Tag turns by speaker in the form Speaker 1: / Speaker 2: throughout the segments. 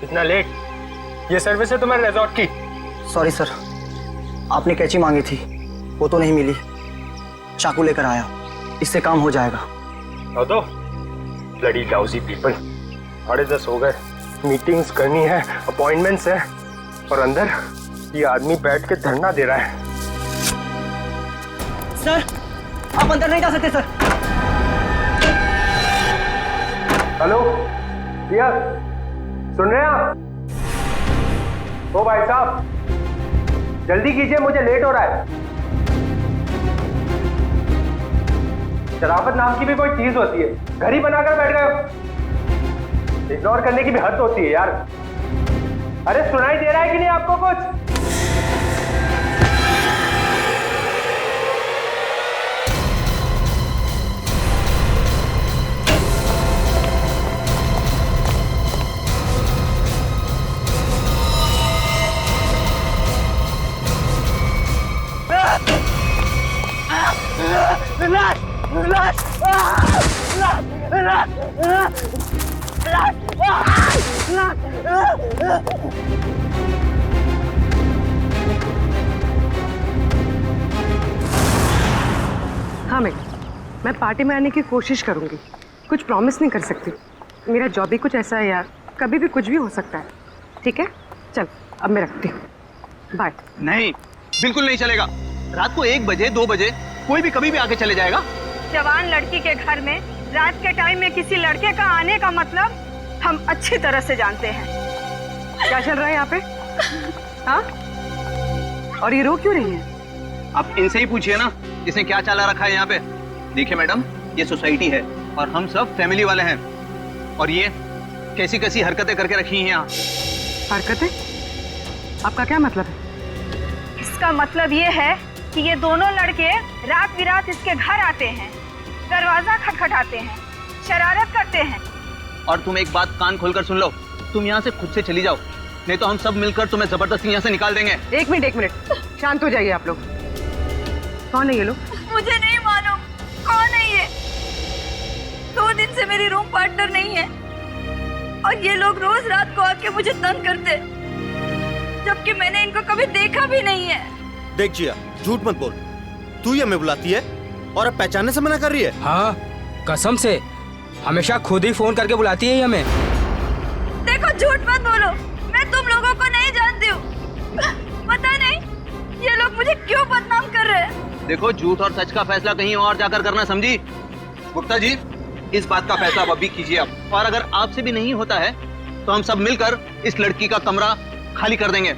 Speaker 1: इतना लेट? ये सर्विस है तुम्हारे रिजॉर्ट की?
Speaker 2: सॉरी सर, आपने कैंची मांगी थी, वो तो नहीं मिली। चाकू लेकर आया, इससे काम हो जाएगा।
Speaker 1: दो ब्लडी लाउजी पीपल। 10:30 हो गए, मीटिंग्स करनी है, अपॉइंटमेंट्स है, और अंदर ये आदमी बैठ के धरना दे रहा है।
Speaker 2: सर, आप अंदर नहीं जा सकते सर।
Speaker 1: हेलो भैया, सुन रहे हैं आप? ओ भाई साहब, जल्दी कीजिए, मुझे लेट हो रहा है। शराफत नाम की भी कोई चीज होती है, घर ही बनाकर बैठ गए हो। इग्नोर करने की भी हद होती है यार। अरे सुनाई दे रहा है कि नहीं आपको कुछ?
Speaker 3: हाँ मैडम, मैं पार्टी में आने की कोशिश करूंगी। कुछ प्रॉमिस नहीं कर सकती, मेरा जॉब ही कुछ ऐसा है यार, कभी भी कुछ भी हो सकता है। ठीक है, चल अब मैं रखती हूँ, बाय।
Speaker 4: नहीं, बिल्कुल नहीं चलेगा। रात को 1 बजे 2 बजे कोई भी कभी भी आके चले जाएगा।
Speaker 3: जवान लड़की के घर में रात के टाइम में किसी लड़के का आने का मतलब हम अच्छी तरह से जानते हैं। क्या चल रहा है यहाँ पे? हाँ? और ये रो क्यों रही है?
Speaker 4: आप इनसे ही पूछिए ना, इसने क्या चाला रखा है यहाँ पे। देखिए मैडम, ये सोसाइटी है और हम सब फैमिली वाले हैं, और ये कैसी कैसी हरकतें करके रखी हैं यहाँ।
Speaker 3: हरकतें? आपका क्या मतलब है?
Speaker 5: इसका मतलब ये है कि ये दोनों लड़के रात बिरात इसके घर आते हैं, दरवाजा खटखटाते हैं, शरारत करते हैं।
Speaker 4: और तुम एक बात कान खोलकर सुन लो, तुम यहाँ से खुद से चली जाओ, नहीं तो हम सब मिलकर तुम्हें जबरदस्ती यहाँ से निकाल देंगे।
Speaker 3: एक मिनट, शांत हो जाइए आप लोग। कौन है ये लोग?
Speaker 5: मुझे नहीं मालूम कौन है ये। 2 दिन से मेरी रूम पार्टनर नहीं है और ये लोग रोज रात को आके मुझे तंग करते, जबकि मैंने इनको कभी देखा भी नहीं है।
Speaker 6: देख जिया, झूठ मत बोल। तू ही हमें बुलाती है और अब पहचानने से मना कर रही है।
Speaker 7: हाँ, कसम से हमेशा खुद ही फोन करके बुलाती है हमें।
Speaker 5: देखो, झूठ मत बोलो, मैं तुम लोगों को नहीं जानती हूँ। पता नहीं ये लोग मुझे क्यों बदनाम कर रहे हैं।
Speaker 4: देखो, झूठ और सच का फैसला कहीं और जाकर करना, समझी? गुप्ता जी, इस बात का फैसला अब अभी कीजिए आप, और अगर आपसे भी नहीं होता है तो हम सब मिलकर इस लड़की का कमरा खाली कर देंगे।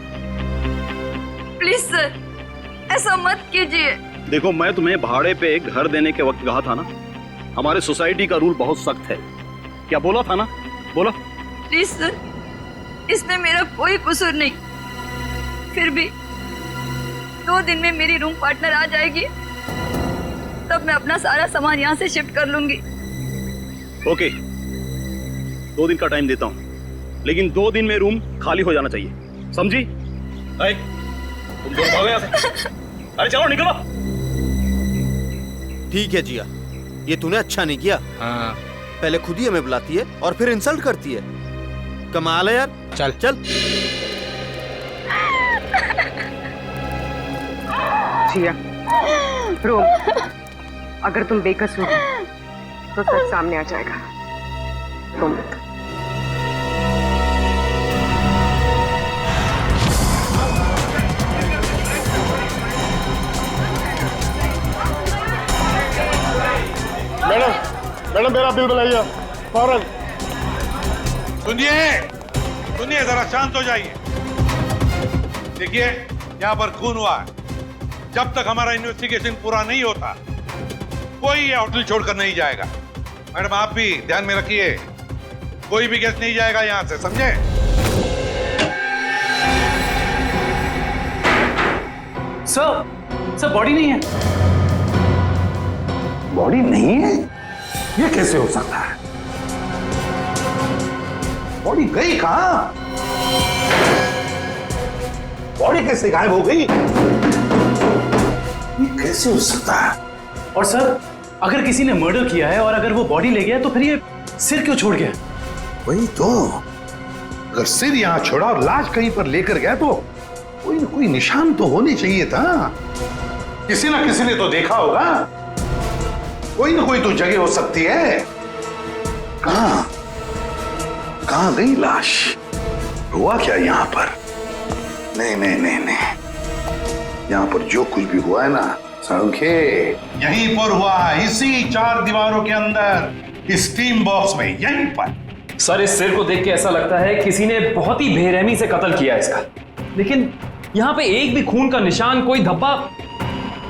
Speaker 5: प्लीज सर, ऐसा मत कीजिए।
Speaker 8: देखो, मैं तुम्हें भाड़े पे एक घर देने के वक्त कहा था ना, हमारे सोसाइटी का रूल बहुत सख्त है। क्या बोला था ना? बोला।
Speaker 5: प्लीज सर, इसमें मेरा कोई कसूर नहीं। फिर भी 2 दिन में मेरी रूम पार्टनर आ जाएगी, तब मैं अपना सारा सामान यहाँ से शिफ्ट कर लूंगी।
Speaker 8: ओके, 2 दिन का टाइम देता हूँ, लेकिन 2 दिन में रूम खाली हो जाना चाहिए, समझी? तुम दोनों भागो यहाँ से। अरे चलो निकलो।
Speaker 6: ठीक है जिया, ये तूने अच्छा नहीं किया।
Speaker 7: हाँ।
Speaker 6: पहले खुद ही हमें बुलाती है और फिर इंसल्ट करती है। कमाल है यार।
Speaker 7: चल
Speaker 6: चल।
Speaker 3: जिया, रोम, अगर तुम बेकसूर हो तो सच सामने आ जाएगा। तुम
Speaker 1: मैडम मेरा बिल बनाइए फौरन।
Speaker 9: सुनिए जरा शांत हो जाइए। देखिए, यहाँ पर खून हुआ है। जब तक हमारा इन्वेस्टिगेशन पूरा नहीं होता, कोई ये होटल छोड़कर नहीं जाएगा। मैडम आप भी ध्यान में रखिए, कोई भी गेस्ट नहीं जाएगा यहाँ से, समझे?
Speaker 10: सर बॉडी नहीं है।
Speaker 9: बॉडी नहीं है? ये कैसे हो सकता है? बॉडी गई कहां? बॉडी कैसे गायब हो गई? ये कैसे हो सकता है?
Speaker 10: और सर, अगर किसी ने मर्डर किया है और अगर वो बॉडी ले गया तो फिर ये सिर क्यों छोड़ गया?
Speaker 9: वही तो, अगर सिर यहाँ छोड़ा और लाश कहीं पर लेकर गया तो कोई ना कोई निशान तो होने चाहिए था। किसी ना किसी ने तो देखा होगा, कोई ना कोई तो जगह हो सकती है। कहां गई लाश? हुआ क्या यहाँ पर? नहीं नहीं नहीं नहीं, यहाँ पर जो कुछ भी हुआ है ना संखे, यहीं पर हुआ है, इसी 4 दीवारों के अंदर, इस टीम बॉक्स में, यहीं पर।
Speaker 10: सर इस सिर को देख के ऐसा लगता है किसी ने बहुत ही बेरहमी से कत्ल किया इसका, लेकिन यहाँ पे एक भी खून का निशान, कोई धब्बा,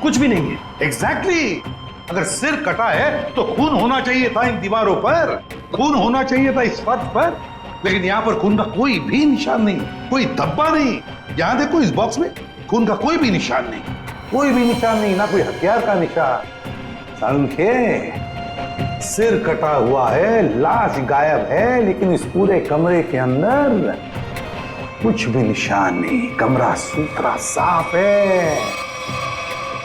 Speaker 10: कुछ भी नहीं है।
Speaker 9: एग्जैक्टली, अगर सिर कटा है तो खून होना चाहिए था इन दीवारों पर, खून होना चाहिए था इस फर्श पर, लेकिन यहाँ पर खून का कोई भी निशान नहीं, कोई धब्बा नहीं। यहाँ देखो इस बॉक्स में खून का कोई भी निशान नहीं, कोई भी निशान नहीं, ना कोई हथियार का निशान। संखे, सिर कटा हुआ है, लाश गायब है, लेकिन इस पूरे कमरे के अंदर कुछ भी निशान नहीं, कमरा सुथरा साफ है।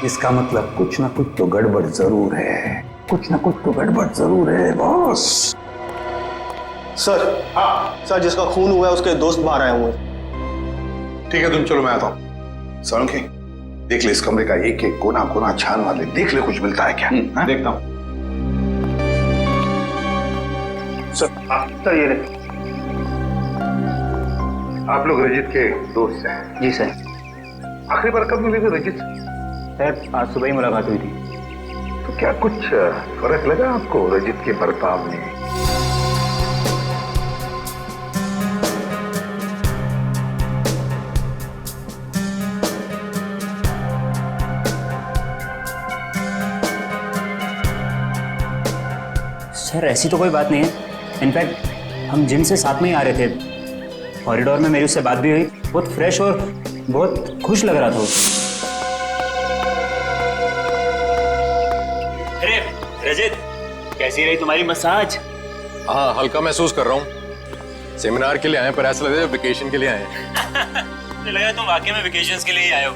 Speaker 9: इसका मतलब कुछ ना कुछ तो गड़बड़ जरूर है, कुछ ना कुछ तो गड़बड़ जरूर है बॉस।
Speaker 2: सर, सर जिसका खून हुआ है उसके दोस्त बाहर आए हुए।
Speaker 9: ठीक है, तुम चलो, मैं आता हूं। संखे, देख ले इस कमरे का एक एक कोना कोना छान वाले, देख ले कुछ मिलता है क्या।
Speaker 8: देखता हूँ।
Speaker 2: सर ये रहे।
Speaker 9: आप लोग रजित के दोस्त हैं?
Speaker 2: जी सर।
Speaker 9: आखिरी बार कब मिले थे रजित?
Speaker 2: सर आज सुबह ही मुलाकात हुई थी।
Speaker 9: तो क्या कुछ फर्क लगा आपको रजित के बर्ताव में?
Speaker 11: सर ऐसी तो कोई बात नहीं है, इनफैक्ट हम जिम से साथ में ही आ रहे थे, कॉरिडोर में मेरी उससे बात भी हुई, बहुत फ्रेश और बहुत खुश लग रहा था। अरे रजित, कैसी रही तुम्हारी मसाज?
Speaker 12: हाँ, हल्का महसूस कर रहा हूँ। सेमिनार के लिए आए पर ऐसा लग रहा है वेकेशन के लिए आए हैं।
Speaker 11: मुझे लगा तुम वाकई में वेकेशंस के लिए ही आए हो।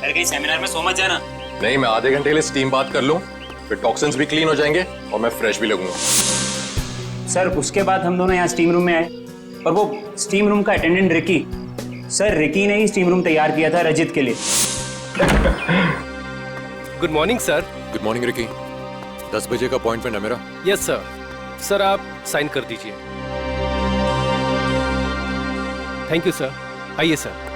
Speaker 11: अरे कहीं सेमिनार में सो मत जाना।
Speaker 12: नहीं, मैं आधे घंटे के लिए स्टीम बात कर लूँ, फिर टॉक्सिन्स भी क्लीन हो जाएंगे और मैं फ्रेश भी लगूंगा।
Speaker 11: सर उसके बाद हम दोनों यहाँ स्टीम रूम में आए और वो स्टीम रूम का अटेंडेंट रिकी, सर रिकी ने ही स्टीम रूम तैयार किया था रजित के लिए।
Speaker 13: Good morning sir.
Speaker 12: Good morning Ricky. 10 बजे का अपॉइंटमेंट है मेरा।
Speaker 13: Yes sir. सर आप साइन कर दीजिए। Thank you sir. आइए सर।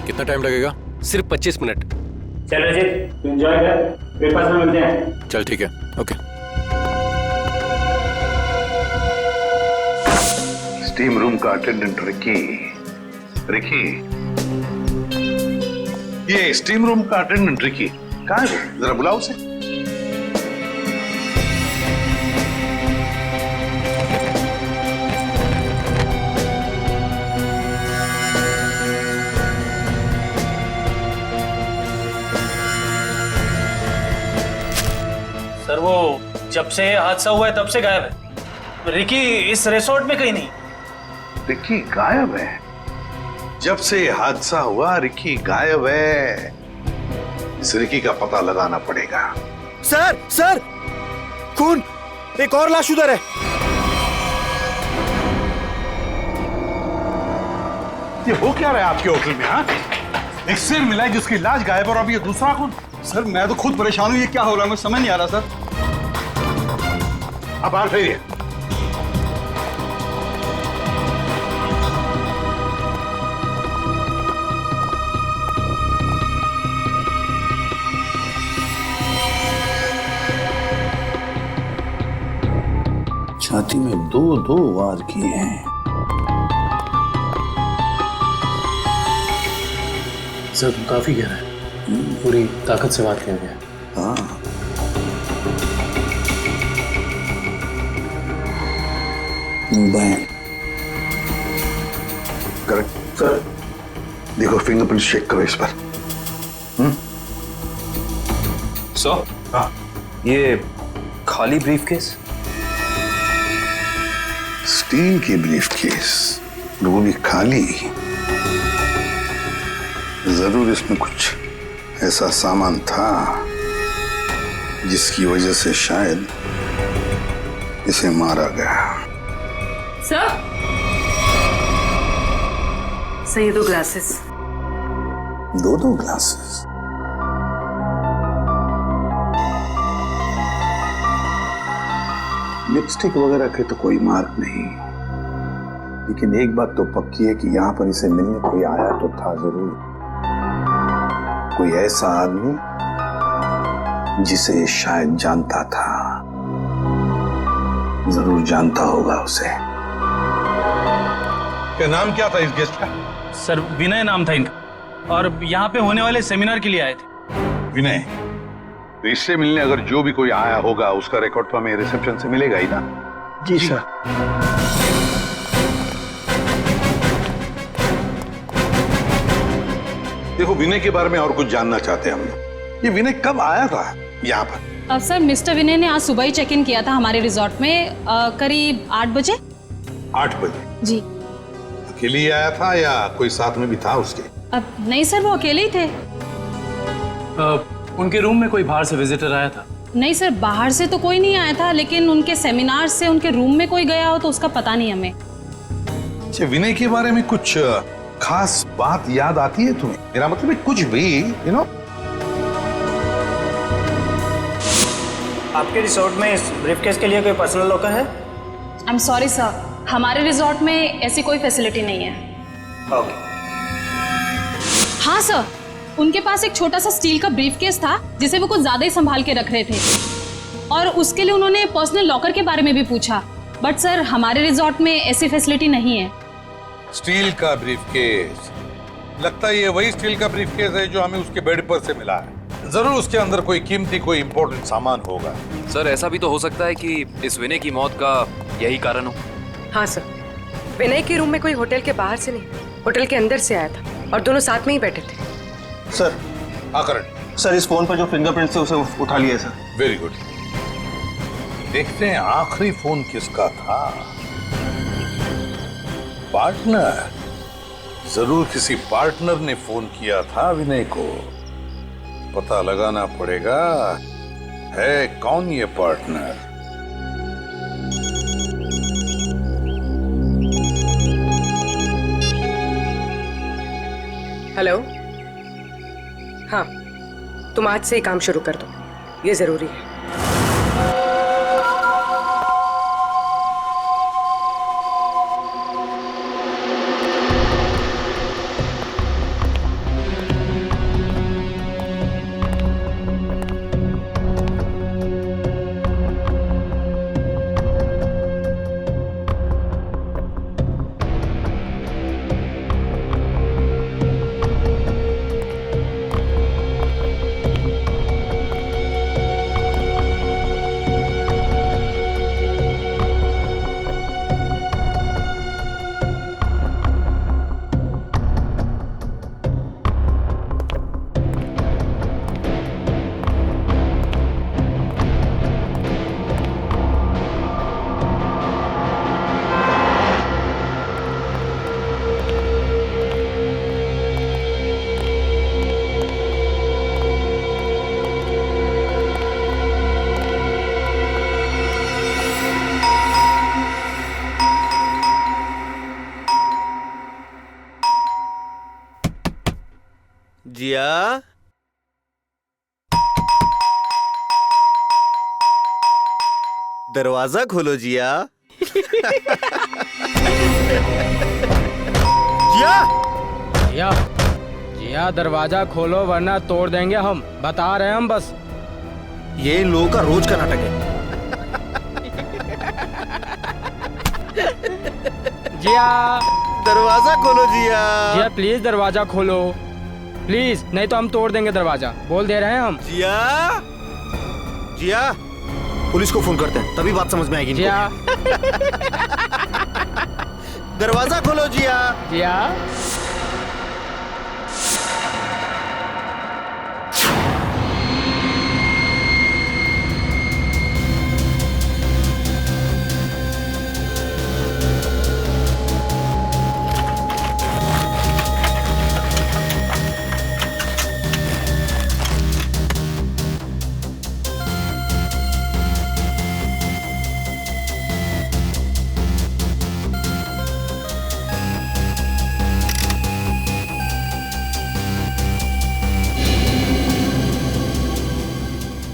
Speaker 12: कितना टाइम लगेगा?
Speaker 13: सिर्फ 25 मिनट।
Speaker 11: चल रजित एंजॉय कर, ब्रेकफास्ट में मिलते हैं।
Speaker 12: चल ठीक है, ओके।
Speaker 9: स्टीम रूम का अटेंडेंट रिकी। रिकी, ये स्टीम रूम का अटेंडेंट रिकी कहाँ है? जरा बुलाओ उसे।
Speaker 10: सर वो जब से हादसा हुआ है तब से गायब है। रिकी इस रिसोर्ट में कहीं नहीं।
Speaker 9: रिकी गायब है? जब से हादसा हुआ रिकी गायब है। इस रिकी का पता लगाना पड़ेगा।
Speaker 6: सर सर, खून, एक और लाश उधर है।
Speaker 9: ये हो क्या रहा है आपके होटल में? हाँ, एक सिर मिला है जिसकी लाश गायब और अब ये दूसरा खून।
Speaker 6: सर मैं तो खुद परेशान हूँ, ये क्या हो रहा है मुझे समझ नहीं आ रहा सर।
Speaker 9: अब बाहर फेरिए।
Speaker 14: छाती में 2-2 वार किए हैं।
Speaker 10: सर काफी गहरा है, पूरी ताकत से बात किया गया।
Speaker 14: हाँ,
Speaker 9: करेक्ट सर।
Speaker 14: देखो फिंगरप्रिंट चेक करो इस पर।
Speaker 10: सर, हाँ, ये खाली ब्रीफकेस?
Speaker 14: स्टील की ब्रीफकेस, वो भी खाली। जरूर इसमें कुछ ऐसा सामान था जिसकी वजह से शायद इसे मारा गया।
Speaker 3: सर, ये 2 ग्लासेस।
Speaker 14: 2 ग्लासेस? लिपस्टिक वगैरह के तो कोई मार्क नहीं, लेकिन एक बात तो पक्की है कि यहां पर इसे मिलने कोई आया तो था जरूर। कोई ऐसा आदमी जिसे शायद जानता था, जरूर जानता होगा उसे।
Speaker 9: क्या नाम क्या था इस गेस्ट का?
Speaker 8: सर, विनय नाम था इनका, और यहाँ पे होने वाले सेमिनार के लिए आए थे।
Speaker 9: विनय, तो इससे मिलने अगर जो भी कोई आया होगा उसका रिकॉर्ड तो हमें रिसेप्शन से मिलेगा ही ना?
Speaker 2: जी सर।
Speaker 9: देखो, विनय के बारे में और कुछ जानना चाहते हैं हम लोग। ये विनय कब आया था यहाँ पर?
Speaker 15: अब सर, मिस्टर विनय ने आज सुबह ही चेक इन किया था हमारे रिजॉर्ट में, करीब 8 बजे।
Speaker 9: 8 बजे?
Speaker 15: जी।
Speaker 9: अकेले ही आया था या कोई साथ में भी था उसके?
Speaker 15: अब नहीं सर, वो अकेले ही थे।
Speaker 10: उनके रूम में कोई बाहर से विजिटर आया था?
Speaker 15: नहीं सर, बाहर से तो कोई नहीं आया था, लेकिन उनके सेमिनार से उनके रूम में कोई गया हो तो उसका पता नहीं हमें।
Speaker 9: अच्छा, विनय के बारे में कुछ खास बात याद आती है तुम्हें? मेरा मतलब है कुछ भी, यू नो।
Speaker 2: आपके रिसोर्ट में इस ब्रीफकेस के लिए कोई पर्सनल लॉकर है?
Speaker 15: आई एम सॉरी सर, हमारे रिजॉर्ट में ऐसी कोई फैसिलिटी नहीं है।
Speaker 2: ओके।
Speaker 15: हाँ सर, उनके पास एक छोटा सा स्टील का ब्रीफकेस था जिसे वो कुछ ज्यादा ही संभाल के रख रहे थे, और उसके लिए उन्होंने पर्सनल लॉकर के बारे में भी पूछा, बट सर हमारे रिजॉर्ट में ऐसी फैसिलिटी नहीं है।
Speaker 9: स्टील का ब्रीफकेस? लगता है ये वही स्टील का ब्रीफकेस है जो हमें उसके बेड पर से मिला है। जरूर उसके अंदर कोई कीमती, कोई इंपॉर्टेंट सामान होगा।
Speaker 13: सर, ऐसा भी तो हो सकता है कि इस विनय की मौत का यही कारण हो।
Speaker 3: हाँ सर, विनय के रूम में कोई होटल के बाहर से नहीं, होटल के अंदर से आया था, और दोनों साथ में ही बैठे थे।
Speaker 2: सर।
Speaker 9: हाँ करण।
Speaker 2: सर, इस फोन पर जो फिंगरप्रिंट थे उसे उठा लिया सर।
Speaker 9: Very good. देखते हैं आखिरी फोन किसका था। पार्टनर, जरूर किसी पार्टनर ने फोन किया था विनय को। पता लगाना पड़ेगा है कौन ये पार्टनर।
Speaker 3: हेलो। हाँ, तुम आज से ही काम शुरू कर दो, ये जरूरी है।
Speaker 6: जिया, दरवाजा खोलो जिया। जिया,
Speaker 7: जिया, जिया दरवाजा खोलो वरना तोड़ देंगे हम, बता रहे हैं हम बस।
Speaker 6: ये इन लोगों का रोज का नाटक है।
Speaker 7: जिया,
Speaker 6: दरवाजा खोलो जिया।
Speaker 7: जिया प्लीज दरवाजा खोलो प्लीज, नहीं तो हम तोड़ देंगे दरवाजा, बोल दे रहे हैं हम।
Speaker 6: जिया, जिया,
Speaker 2: पुलिस को फोन करते हैं, तभी बात समझ में आएगी।
Speaker 7: जिया,
Speaker 6: दरवाजा खोलो जिया।
Speaker 7: जिया,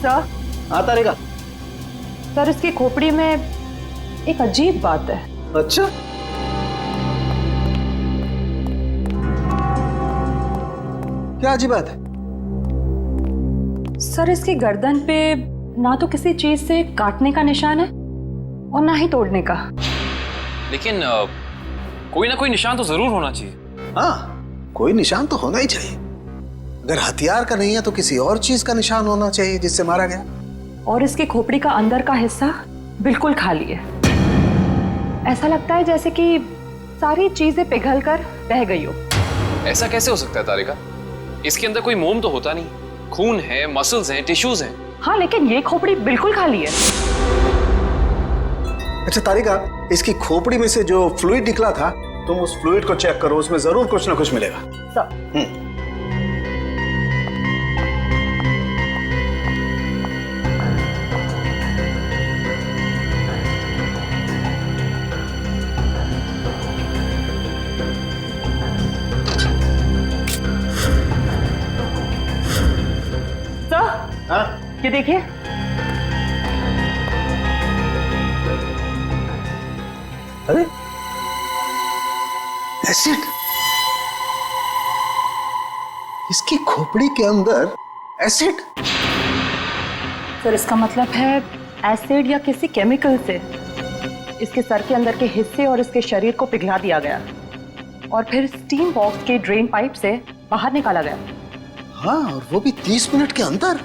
Speaker 3: सर।
Speaker 14: हाँ तारिका।
Speaker 3: सर इसकी खोपड़ी में एक अजीब बात है।
Speaker 14: अच्छा, क्या अजीब बात है?
Speaker 3: सर इसकी गर्दन पे ना तो किसी चीज से काटने का निशान है और ना ही तोड़ने का।
Speaker 13: लेकिन कोई ना कोई निशान तो जरूर होना चाहिए।
Speaker 14: हाँ, कोई निशान तो होना ही चाहिए। अगर हथियार का नहीं है तो किसी और चीज का निशान होना चाहिए जिससे मारा गया।
Speaker 3: और इसकी खोपड़ी का अंदर का हिस्सा बिल्कुल खाली है। ऐसा लगता है जैसे कि सारी चीजें पिघल कर रह गई हो।
Speaker 13: ऐसा कैसे हो सकता है तारिका? इसके अंदर कोई मोम तो होता नहीं। खून है, मसल्स हैं, टिश्यूज हैं।
Speaker 3: हाँ, लेकिन ये खोपड़ी बिल्कुल खाली है।
Speaker 14: अच्छा तारिका, इसकी खोपड़ी में से जो फ्लूइड निकला था, तुम उस फ्लूइड को चेक करो, उसमें जरूर कुछ ना कुछ मिलेगा।
Speaker 3: सर।
Speaker 14: हाँ?
Speaker 3: ये देखिए।
Speaker 14: अरे एसिड! इसकी खोपड़ी के अंदर एसिड!
Speaker 3: सर इसका मतलब है एसिड या किसी केमिकल से इसके सर के अंदर के हिस्से और इसके शरीर को पिघला दिया गया और फिर स्टीम बॉक्स के ड्रेन पाइप से बाहर निकाला गया।
Speaker 14: हाँ, और वो भी 30 मिनट के अंदर।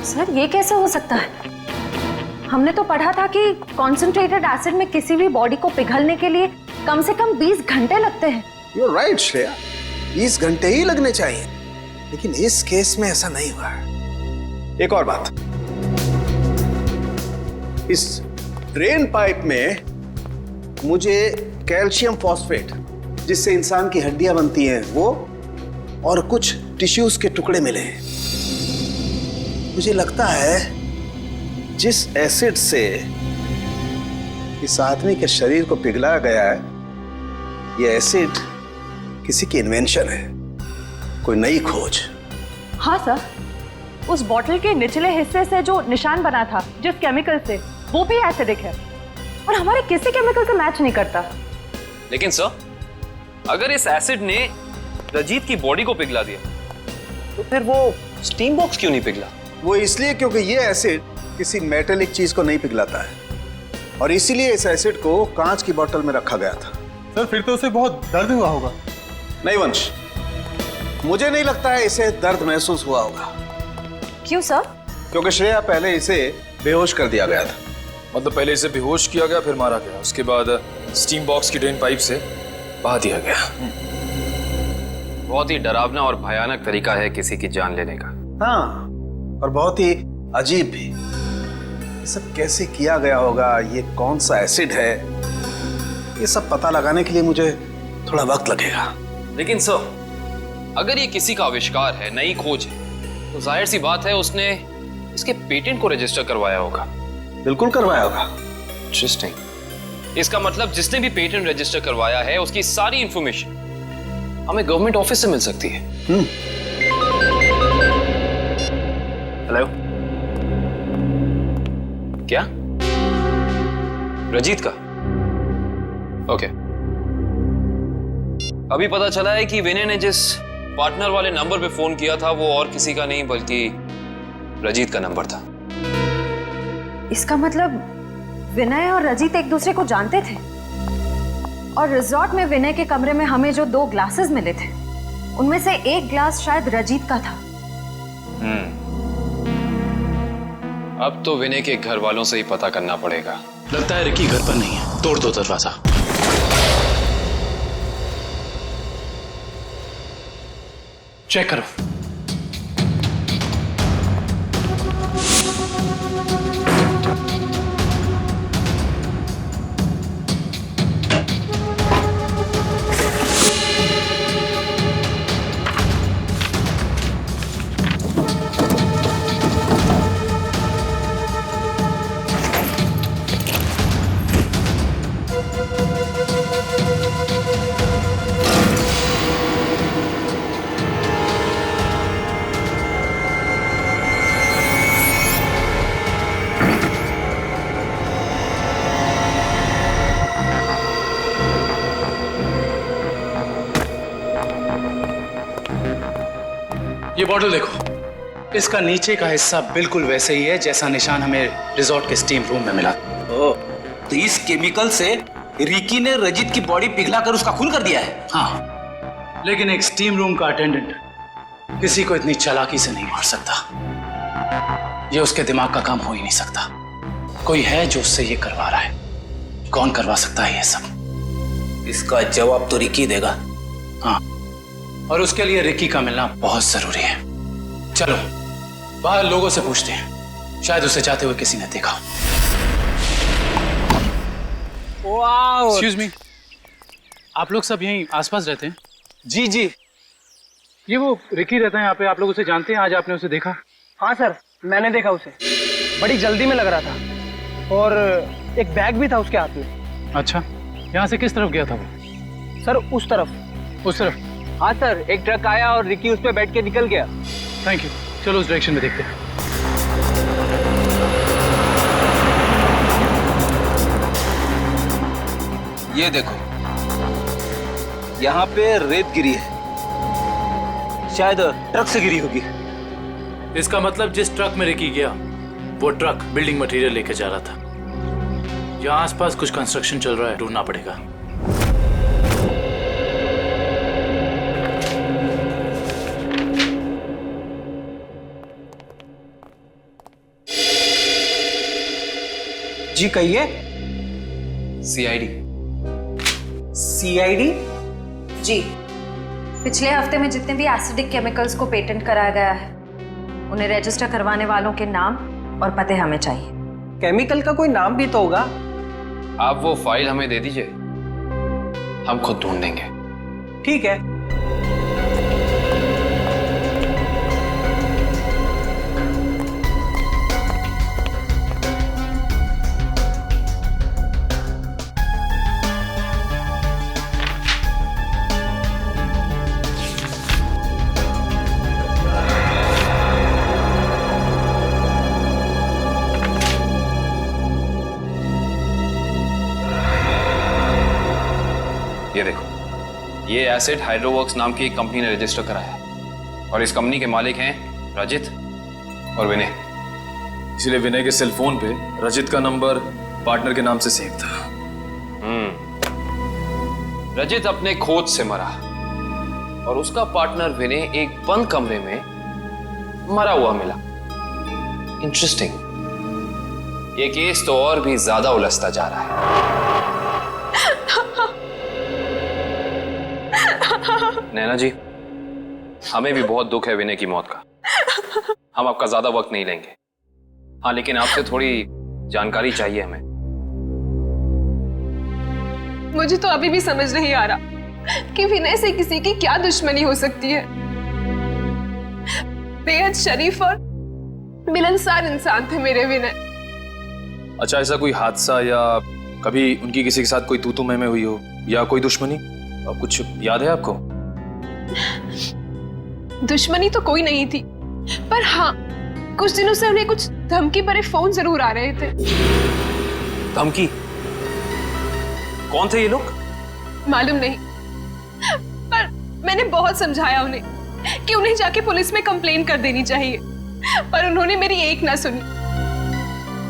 Speaker 3: सर ये कैसे हो सकता है? हमने तो पढ़ा था कि कॉन्सेंट्रेटेड एसिड में किसी भी बॉडी को पिघलने के लिए कम से कम 20 घंटे लगते हैं।
Speaker 14: You're right, श्रेया, 20 घंटे ही लगने चाहिए, लेकिन इस केस में ऐसा नहीं हुआ। एक और बात, इस ड्रेन पाइप में मुझे कैल्शियम फॉस्फेट, जिससे इंसान की हड्डियां बनती हैं, वो और कुछ टिश्यूज के टुकड़े मिले हैं। मुझे लगता है जिस एसिड से इस आदमी के शरीर को पिघलाया गया है, यह एसिड किसी की इन्वेंशन है, कोई नई खोज।
Speaker 3: हाँ सर, उस बॉटल के निचले हिस्से से जो निशान बना था जिस केमिकल से, वो भी एसिडिक है और हमारे किसी केमिकल से मैच नहीं करता।
Speaker 13: लेकिन सर, अगर इस एसिड ने रजीत की बॉडी को पिघला दिया तो फिर वो स्टीम बॉक्स क्यों नहीं पिघला?
Speaker 14: वो इसलिए क्योंकि ये एसिड किसी मेटेलिक चीज को नहीं पिघलाता है और इसीलिए इस एसिड को कांच की बोतल में रखा गया था।
Speaker 6: सर फिर तो उसे बहुत दर्द हुआ होगा।
Speaker 14: नहीं वंश, मुझे नहीं लगता है इसे दर्द महसूस हुआ होगा।
Speaker 3: क्यों सर?
Speaker 14: क्योंकि श्रेया पहले इसे बेहोश कर दिया गया था।
Speaker 12: मतलब पहले इसे बेहोश किया गया, फिर मारा गया, उसके बाद स्टीम बॉक्स की ड्रेन पाइप से बहा दिया गया।
Speaker 13: बहुत ही डरावना और भयानक तरीका है किसी की जान लेने का।
Speaker 14: हाँ, और बहुत ही अजीब भी। ये सब कैसे किया गया होगा, ये कौन सा एसिड है, ये सब पता लगाने के लिए मुझे थोड़ा वक्त लगेगा।
Speaker 13: लेकिन सर, अगर ये किसी का आविष्कार है, नई खोज है, तो जाहिर सी बात है उसने इसके पेटेंट को रजिस्टर करवाया होगा।
Speaker 14: बिल्कुल करवाया होगा।
Speaker 13: इंटरेस्टिंग। इसका मतलब जिसने भी पेटेंट रजिस्टर करवाया है उसकी सारी इंफॉर्मेशन हमें गवर्नमेंट ऑफिस से मिल सकती है। हेलो, क्या? रजीत का? ओके। अभी पता चला है कि विनय ने जिस पार्टनर वाले नंबर पे फोन किया था वो और किसी का नहीं बल्कि रजीत का नंबर था।
Speaker 3: इसका मतलब विनय और रजीत एक दूसरे को जानते थे और रिजॉर्ट में विनय के कमरे में हमें जो 2 ग्लासेस मिले थे उनमें से एक ग्लास शायद रजीत का था।
Speaker 13: अब तो विनय के घर वालों से ही पता करना पड़ेगा।
Speaker 8: लगता है रिकी घर पर नहीं है, तोड़ दो दरवाजा। चेक करो।
Speaker 16: ये बॉटल देखो, इसका नीचे का हिस्सा बिल्कुल वैसे ही है जैसा निशान हमें रिजॉर्ट के स्टीम रूम में मिला।
Speaker 4: ओह, तो इस केमिकल से रिकी ने रजित की बॉडी पिघलाकर उसका खून कर दिया है।
Speaker 16: हाँ, लेकिन एक स्टीम रूम का अटेंडेंट किसी को इतनी चालाकी से नहीं मार सकता। ये उसके दिमाग का काम हो ही नहीं सकता। कोई है जो उससे ये करवा रहा है। कौन करवा सकता है ये सब?
Speaker 4: इसका जवाब तो रिकी देगा।
Speaker 16: हाँ, और उसके लिए रिकी का मिलना बहुत जरूरी है। चलो बाहर लोगों से पूछते हैं, शायद उसे जाते हुए किसी ने देखा। एक्सक्यूज मी, आप लोग सब यहीं आसपास रहते हैं?
Speaker 7: जी जी।
Speaker 16: ये वो रिकी रहता है यहाँ पे, आप लोग उसे जानते हैं? आज आपने उसे देखा?
Speaker 2: हाँ सर, मैंने देखा उसे। बड़ी जल्दी में लग रहा था और एक बैग भी था उसके हाथ में।
Speaker 16: अच्छा, यहाँ से किस तरफ गया था वो?
Speaker 2: सर उस तरफ।
Speaker 16: उस तरफ?
Speaker 7: हाँ सर, एक ट्रक आया और रिकी उस पर बैठ के निकल गया।
Speaker 16: थैंक यू, चलो उस डायरेक्शन में देखते हैं।
Speaker 4: ये देखो, यहाँ पे रेत गिरी है, शायद ट्रक से गिरी होगी।
Speaker 16: इसका मतलब जिस ट्रक में रिकी गया वो ट्रक बिल्डिंग मटेरियल लेके जा रहा था। यहाँ आसपास कुछ कंस्ट्रक्शन चल रहा है, ढूंढना पड़ेगा।
Speaker 2: जी कहिए।
Speaker 13: सीआईडी।
Speaker 2: सीआईडी?
Speaker 17: जी, पिछले हफ्ते में जितने भी एसिडिक केमिकल्स को पेटेंट कराया गया है उन्हें रजिस्टर करवाने वालों के नाम और पते हमें चाहिए।
Speaker 2: केमिकल का कोई नाम भी तो होगा।
Speaker 13: आप वो फाइल हमें दे दीजिए, हम खुद ढूंढ देंगे।
Speaker 2: ठीक है।
Speaker 13: ये देखो, ये एसिड हाइड्रोवर्क्स नाम की एक कंपनी ने रजिस्टर कराया है और इस कंपनी के मालिक हैं रजित और विनय।
Speaker 10: इसलिए विनय के सेल फोन पे रजित का नंबर पार्टनर के नाम से सेव था।
Speaker 13: रजित अपने खोज से मरा और उसका पार्टनर विनय एक बंद कमरे में मरा हुआ मिला। इंटरेस्टिंग। ये केस तो और भी ज्यादा उलझता जा रहा है। नैना जी, हमें भी बहुत दुख है विनय की मौत का। हम आपका ज्यादा वक्त नहीं लेंगे। हाँ, लेकिन आपसे थोड़ी जानकारी चाहिए हमें।
Speaker 18: मुझे तो अभी भी समझ नहीं आ रहा कि विनय से किसी की क्या दुश्मनी हो सकती है। बेहद शरीफ और मिलनसार इंसान थे मेरे विनय।
Speaker 10: अच्छा, ऐसा कोई हादसा या कभी उनकी किसी के साथ कोई तू मैं हुई हो या कोई दुश्मनी, कुछ याद है आपको?
Speaker 18: दुश्मनी तो कोई नहीं थी, पर हाँ, कुछ दिनों से उन्हें कुछ धमकी भरे फोन जरूर आ रहे थे।
Speaker 13: धमकी? कौन थे ये लोग?
Speaker 18: मालूम नहीं, पर मैंने बहुत समझाया उन्हें कि उन्हें जाके पुलिस में कंप्लेन कर देनी चाहिए, पर उन्होंने मेरी एक ना सुनी।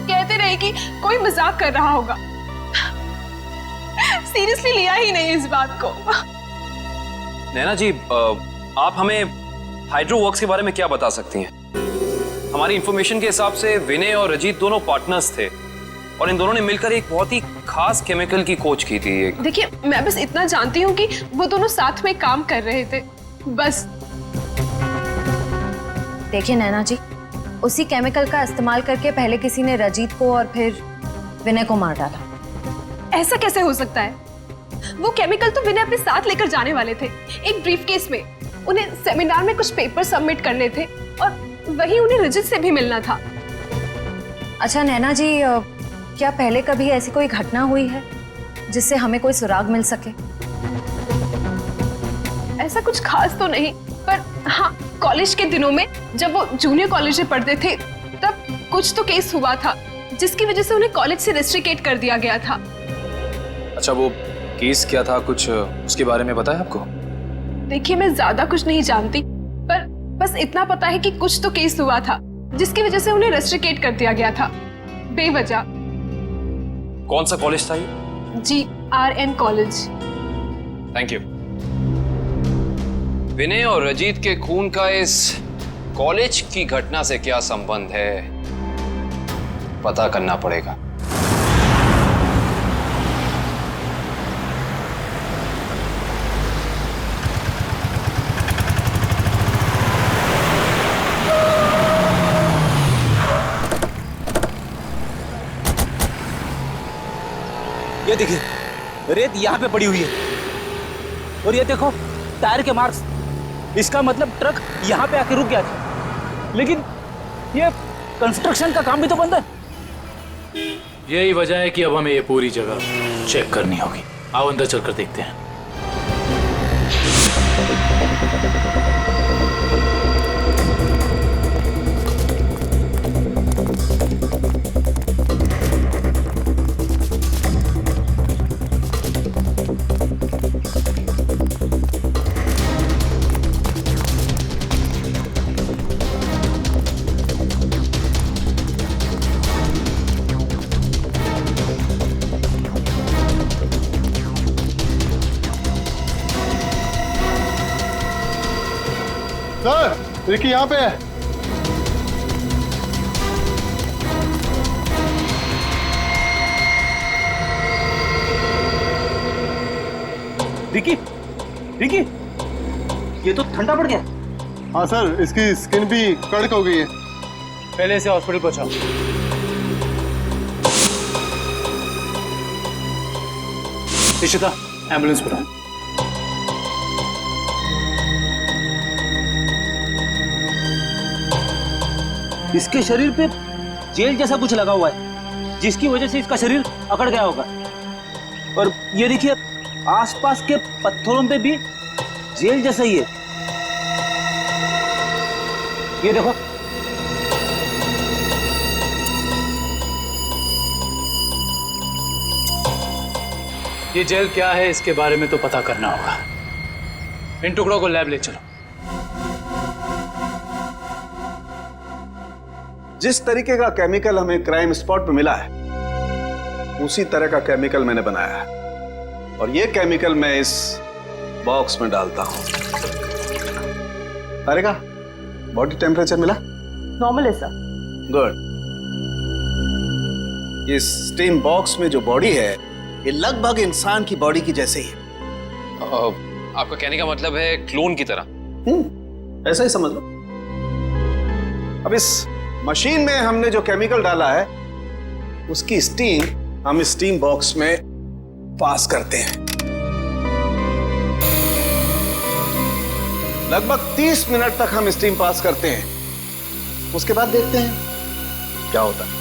Speaker 18: कहते रहे कि कोई मजाक कर रहा होगा। सीरियसली लिया ही नहीं इस बात को।
Speaker 13: नैना जी, आप हमें हाइड्रोवर्क्स के बारे में क्या बता सकती हैं? हमारी इंफॉर्मेशन के हिसाब से विनय और रजीत दोनों पार्टनर्स थे और इन दोनों ने मिलकर एक बहुत ही खास केमिकल की खोज की थी।
Speaker 18: देखिए, मैं बस इतना जानती हूँ कि वो दोनों साथ में काम कर रहे थे, बस।
Speaker 17: देखिए नैना जी, उसी केमिकल का इस्तेमाल करके पहले किसी ने रजीत को और फिर विनय को मार डाला।
Speaker 18: ऐसा कैसे हो सकता है? वो केमिकल तो विनय अपने साथ लेकर जाने वाले थे, एक ब्रीफकेस में। उन्हें सेमिनार में कुछ पेपर सबमिट करने थे और वही उन्हें रजित से भी मिलना था।
Speaker 17: अच्छा नैना जी, क्या पहले कभी ऐसी कोई घटना हुई है जिससे हमें कोई सुराग मिल सके?
Speaker 18: ऐसा कुछ खास तो नहीं, पर हाँ, कॉलेज के दिनों में जब वो जूनियर कॉलेज में पढ़ते थे तब कुछ तो केस हुआ था जिसकी वजह से उन्हें कॉलेज से रेस्ट्रिकेट कर दिया गया था।
Speaker 10: अच्छा, वो केस क्या था, कुछ उसके बारे में पता है आपको?
Speaker 18: देखिए मैं ज्यादा कुछ नहीं जानती, पर बस इतना पता है कि कुछ तो केस हुआ था जिसकी वजह से उन्हें रेस्ट्रिकेट कर दिया गया था बेवजह।
Speaker 13: कौन सा कॉलेज था ये?
Speaker 18: GRN college.
Speaker 13: Thank you. Vinay और रजीत के खून का इस कॉलेज की घटना से क्या संबंध है, पता करना पड़ेगा।
Speaker 16: ये देखिए, रेत यहाँ पे पड़ी हुई है और ये देखो टायर के मार्क्स। इसका मतलब ट्रक यहाँ पे आके रुक गया था, लेकिन ये कंस्ट्रक्शन का काम भी तो बंद है।
Speaker 19: यही वजह है कि अब हमें ये पूरी जगह चेक करनी होगी। आओ अंदर चलकर देखते हैं।
Speaker 20: सर, रिकी यहाँ पे है।
Speaker 16: रिकी, रिकी, ये तो ठंडा पड़ गया।
Speaker 20: हाँ सर, इसकी स्किन भी कड़क हो गई है।
Speaker 16: पहले से हॉस्पिटल पहुंचाओ। इशिता, एम्बुलेंस बुलाओ। इसके शरीर पे जेल जैसा कुछ लगा हुआ है, जिसकी वजह से इसका शरीर अकड़ गया होगा। और ये देखिए, आसपास के पत्थरों पे भी जेल जैसा ही है। ये देखो,
Speaker 19: ये जेल क्या है इसके बारे में तो पता करना होगा। इन टुकड़ों को लैब ले चलो।
Speaker 14: जिस तरीके का केमिकल हमें क्राइम स्पॉट पे मिला है, उसी तरह का केमिकल मैंने बनाया है और ये केमिकल मैं इस बॉक्स में डालता हूं। अरे का बॉडी टेम्परेचर मिला?
Speaker 3: नॉर्मल है सर।
Speaker 14: गुड। इस स्टीम बॉक्स में जो बॉडी है, ये लगभग इंसान की बॉडी की जैसे ही है।
Speaker 13: आपका कहने का मतलब है क्लोन की तरह?
Speaker 14: ऐसा ही समझ लो। अब इस मशीन में हमने जो केमिकल डाला है, उसकी स्टीम हम स्टीम बॉक्स में पास करते हैं। लगभग 30 मिनट तक हम स्टीम पास करते हैं। उसके बाद देखते हैं क्या होता है।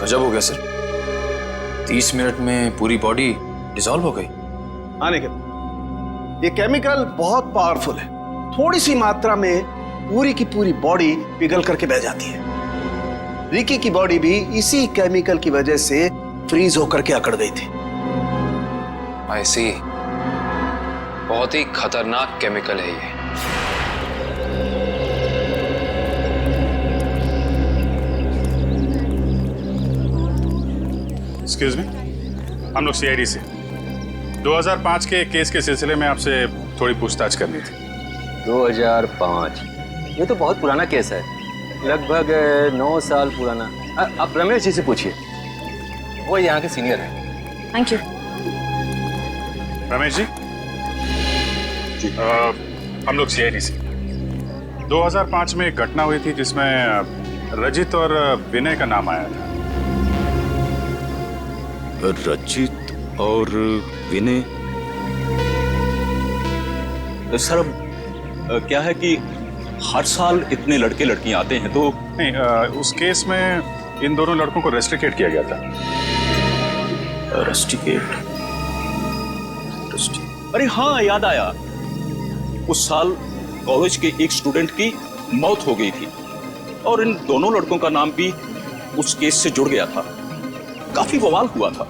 Speaker 13: गजब हो गया सर, 30 मिनट में पूरी बॉडी डिसॉल्व हो गई।
Speaker 14: हाँ निखिल, ये केमिकल बहुत पावरफुल है। थोड़ी सी मात्रा में पूरी की पूरी बॉडी पिघल करके बह जाती है। रिकी की बॉडी भी इसी केमिकल की वजह से फ्रीज होकर के अकड़ गई थी।
Speaker 13: आई सी, बहुत ही खतरनाक केमिकल है ये।
Speaker 8: एक्सक्यूज मी, हम लोग सीआईडी से 2005 के केस के सिलसिले में आपसे थोड़ी पूछताछ करनी थी।
Speaker 4: 2005? ये तो बहुत पुराना केस है, लगभग 9 साल पुराना। आप रमेश जी से पूछिए, वो यहाँ के सीनियर हैं।
Speaker 17: Thank you.
Speaker 8: रमेश जी, हम लोग सीआईडी से 2005 में एक घटना हुई थी जिसमें रजित और विनय का नाम आया था।
Speaker 21: रजित और विनय? सर, क्या है कि हर साल इतने लड़के लड़कियां आते हैं तो
Speaker 8: नहीं, उस केस में इन दोनों लड़कों को रेस्ट्रिकेट किया गया था।
Speaker 21: रेस्ट्रिकेट? अरे हाँ, याद आया। उस साल कॉलेज के एक स्टूडेंट की मौत हो गई थी और इन दोनों लड़कों का नाम भी उस केस से जुड़ गया था। काफी बवाल हुआ था।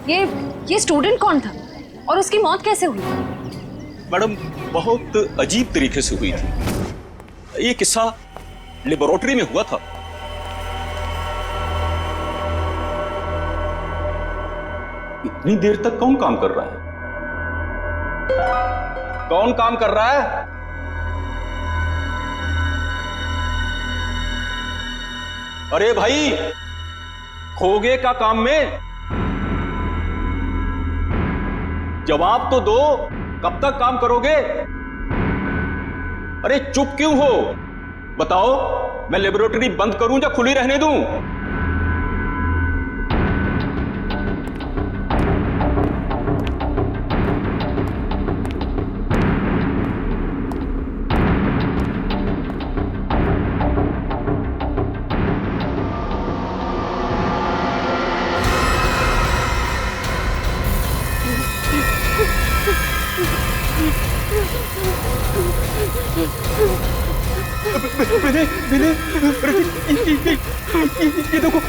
Speaker 17: ये स्टूडेंट कौन था और उसकी मौत कैसे हुई?
Speaker 21: मैडम, बहुत अजीब तरीके से हुई थी। ये किस्सा लेबोरेटरी में हुआ था। इतनी देर तक कौन काम कर रहा है? कौन काम कर रहा है? अरे भाई, खोगे का काम में जवाब तो दो। कब तक काम करोगे? अरे चुप क्यों हो? बताओ, मैं लेबोरेटरी बंद करूं या खुली रहने दूं?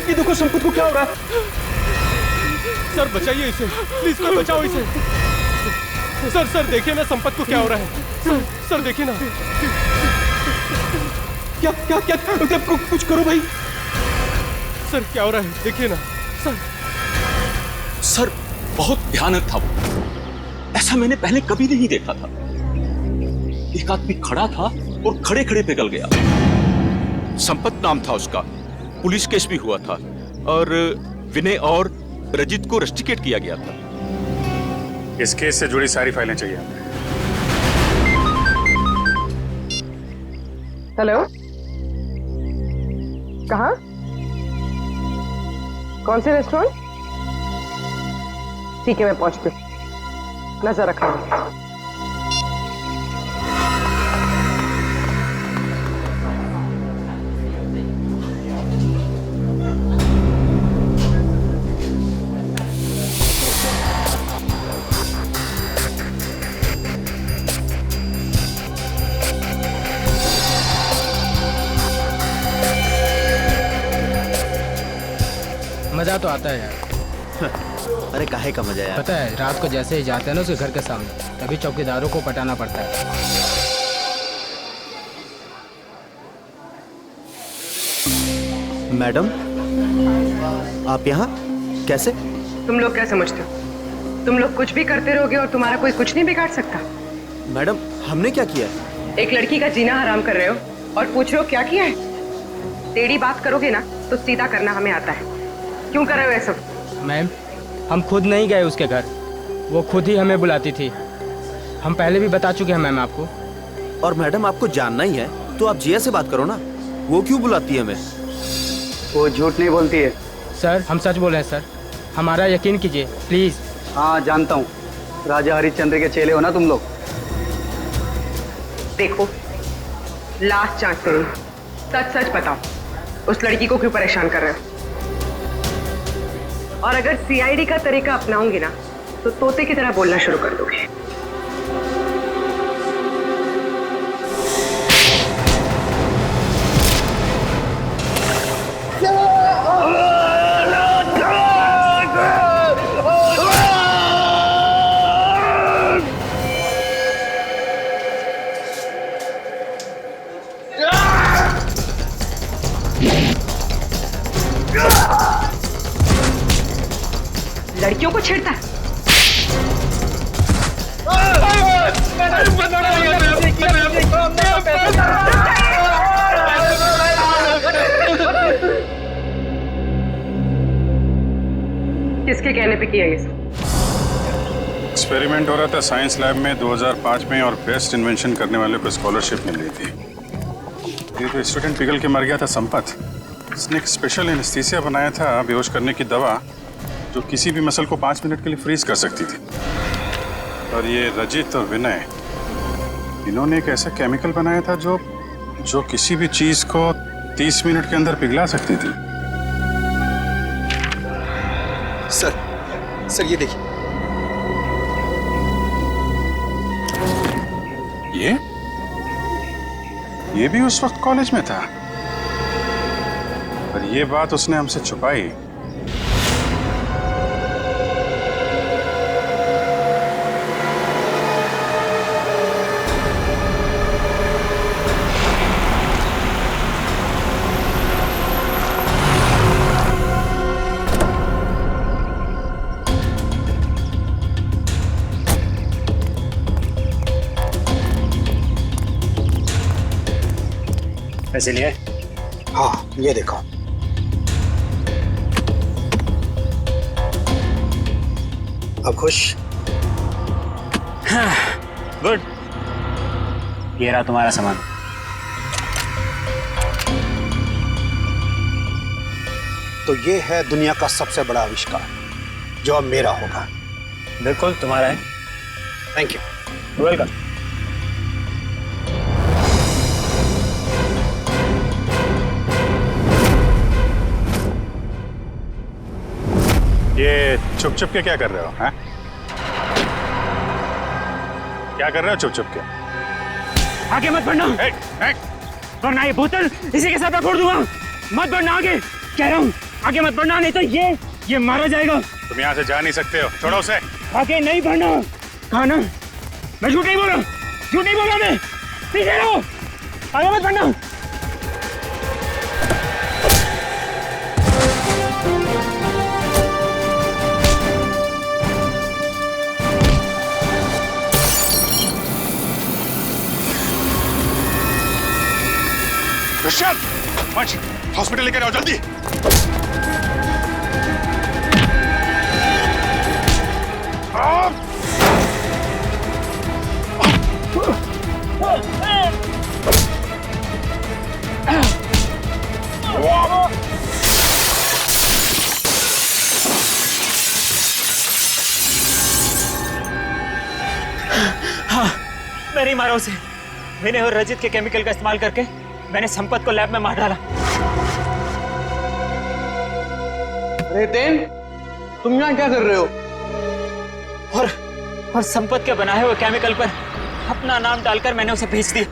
Speaker 21: ये देखो संपत को क्या हो रहा है?
Speaker 22: सर बचाइए इसे, प्लीज सर बचाओ इसे। सर देखिए ना संपत को क्या हो रहा है। सर देखिए ना। क्या कुछ करो भाई। सर क्या हो रहा है, देखिए ना
Speaker 21: सर बहुत भयानक था वो। ऐसा मैंने पहले कभी नहीं देखा था। एक आदमी खड़ा था और खड़े खड़े पिघल गया। संपत नाम था उसका, पुलिस केस भी हुआ था और विनय और रजित को रेस्ट्रिकेट किया गया था।
Speaker 8: इस केस से जुड़ी सारी फाइलें चाहिए हमें।
Speaker 3: हेलो, कहाँ? कौन से रेस्टोरेंट? ठीक है, मैं पहुंचती हूँ, नजर रखना।
Speaker 7: मजा तो आता है यार।
Speaker 6: अरे काहे का मजा यार?
Speaker 7: पता है, रात को जैसे ही जाते हैं ना उसके घर के सामने, तभी चौकीदारों को पटाना पड़ता है।
Speaker 6: मैडम, आप यहाँ कैसे?
Speaker 3: तुम लोग क्या समझते हो? तुम लोग कुछ भी करते रहोगे और तुम्हारा कोई कुछ नहीं बिगाड़ सकता।
Speaker 6: मैडम, हमने क्या किया?
Speaker 3: एक लड़की का जीना हराम कर रहे हो और पूछ रहे हो क्या किया है? टेढ़ी बात करोगे ना तो सीधा करना हमें आता है। क्यों कर रहे हो ये सब?
Speaker 7: मैम, हम खुद नहीं गए उसके घर, वो खुद ही हमें बुलाती थी। हम पहले भी बता चुके हैं मैम आपको।
Speaker 6: और मैडम, आपको जानना ही है तो आप जिया से बात करो ना, वो क्यों बुलाती है हमें?
Speaker 2: वो झूठ नहीं बोलती है।
Speaker 7: सर, हम सच बोल रहे हैं सर, हमारा यकीन कीजिए प्लीज।
Speaker 2: हाँ जानता हूँ, राजा हरिश्चंद्र के चेले हो ना तुम लोग।
Speaker 3: देखो, लास्ट चांस करो, सच सच बताओ, उस लड़की को क्यों परेशान कर रहे हो? और अगर सीआईडी का तरीका अपनाओगे ना तो तोते की तरह बोलना शुरू कर दोगे।
Speaker 14: Yeah!
Speaker 3: लड़कियों को छेड़ता है। किसके कहने पे किया ये सब?
Speaker 1: एक्सपेरिमेंट हो रहा था साइंस लैब में 2005 में और बेस्ट इन्वेंशन करने वाले को स्कॉलरशिप मिल रही थी। ये तो स्टूडेंट पिघल के मर गया था संपत। इसने एक स्पेशल एनेस्थीसिया बनाया था बेहोश करने की दवा, जो किसी भी मसल को 5 मिनट के लिए फ्रीज कर सकती थी। और ये रजित और विनय, इन्होंने एक ऐसा केमिकल बनाया था जो किसी भी चीज को 30 मिनट के अंदर पिघला सकती थी।
Speaker 14: सर ये देखिए।
Speaker 1: ये भी उस वक्त कॉलेज में था, पर ये बात उसने हमसे छुपाई।
Speaker 11: पैसे लिए?
Speaker 14: हाँ, ये देखो। अब खुश?
Speaker 11: गुड। ये रहा तुम्हारा सामान।
Speaker 14: तो ये है दुनिया का सबसे बड़ा आविष्कार जो अब मेरा होगा।
Speaker 11: बिल्कुल तुम्हारा है।
Speaker 14: Thank you.
Speaker 11: वेलकम।
Speaker 1: ये छुप छुप के क्या कर रहे हो? हैं? क्या कर रहे हो छुप छुप के?
Speaker 7: आगे मत बढ़ना, वरना ये बोतल इसी के साथ मैं फोड़ दूंगा। मत बढ़ना आगे, कह रहा हूँ आगे मत बढ़ना, नहीं तो ये मारा जाएगा।
Speaker 1: तुम यहाँ से जा नहीं सकते हो, छोड़ो उसे।
Speaker 7: आगे नहीं बढ़ना। कहा ना, मैं झूठ नहीं बोला मैं। पीछे रहो, आगे मत बढ़ना।
Speaker 1: ऋषभ, हॉस्पिटल लेकर आओ जल्दी।
Speaker 11: हाँ, मैं नहीं मारा उसे। विनय और रजित के केमिकल का इस्तेमाल करके मैंने संपत को लैब में मार डाला।
Speaker 4: अरे तेन, तुम यहाँ क्या कर रहे हो?
Speaker 11: और संपत के बनाए हुए केमिकल पर अपना नाम डालकर मैंने उसे भेज दिया।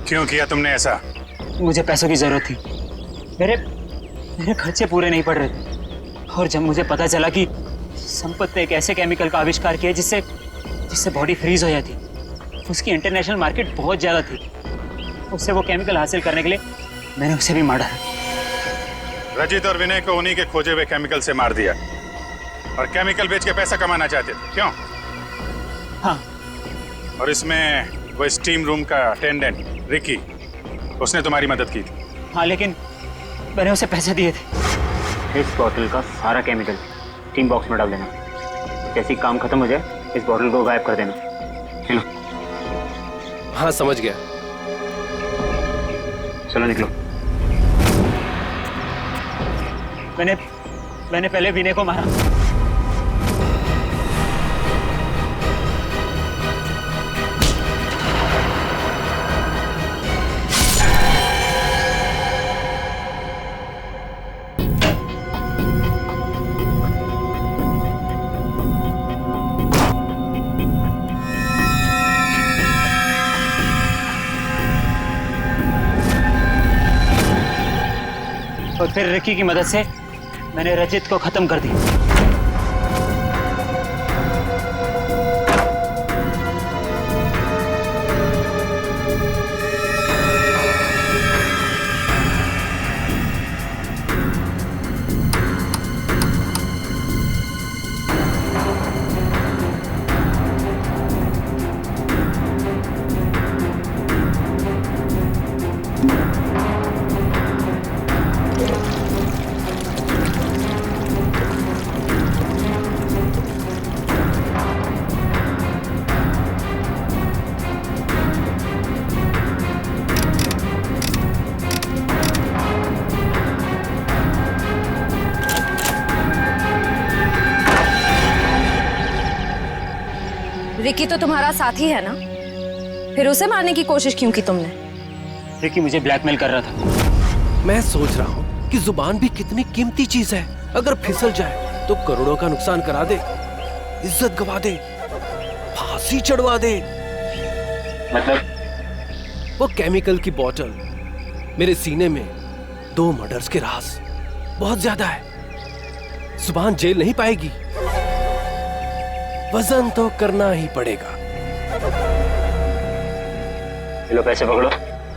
Speaker 1: क्यों किया तुमने ऐसा?
Speaker 11: मुझे पैसों की जरूरत थी। मेरे खर्चे पूरे नहीं पड़ रहे थे। और जब मुझे पता चला कि संपत ने एक ऐसे केमिकल का आविष्कार किया जिससे बॉडी फ्रीज हो जाती, उसकी इंटरनेशनल मार्केट बहुत ज्यादा थी, उससे वो केमिकल हासिल करने के लिए मैंने उसे भी मारा।
Speaker 1: रजित और विनय को उन्हीं के खोजे हुए केमिकल से मार दिया और केमिकल बेच के पैसा कमाना चाहते थे, क्यों?
Speaker 11: हाँ।
Speaker 1: और इसमें वो स्टीम रूम का अटेंडेंट रिकी, उसने तुम्हारी मदद की थी।
Speaker 11: हाँ, लेकिन मैंने उसे पैसे दिए थे। इस बॉटल का सारा केमिकल स्टीम बॉक्स में डाल देना। जैसे ही काम खत्म हो जाए इस बॉटल को गायब कर देना। चलो।
Speaker 12: हाँ, समझ गया।
Speaker 11: चलो निकलो। मैंने पहले विनय को मारा। और फिर रिकी की मदद से मैंने रजित को खत्म कर दिया।
Speaker 17: रिकी तो तुम्हारा साथी है ना, फिर उसे मारने की कोशिश क्यों की तुमने?
Speaker 11: रिकी मुझे ब्लैकमेल कर रहा था।
Speaker 22: मैं सोच रहा हूँ कि जुबान भी कितनी कीमती चीज है, अगर फिसल जाए तो करोड़ों का नुकसान करा दे, इज्जत गवा दे, फांसी चढ़वा दे।
Speaker 11: मतलब?
Speaker 22: वो केमिकल की बोतल मेरे सीने में 2 मर्डर्स के राज बहुत ज्यादा है। जुबान जेल नहीं पाएगी, वजन तो करना ही पड़ेगा।
Speaker 11: लो पैसे पकड़ो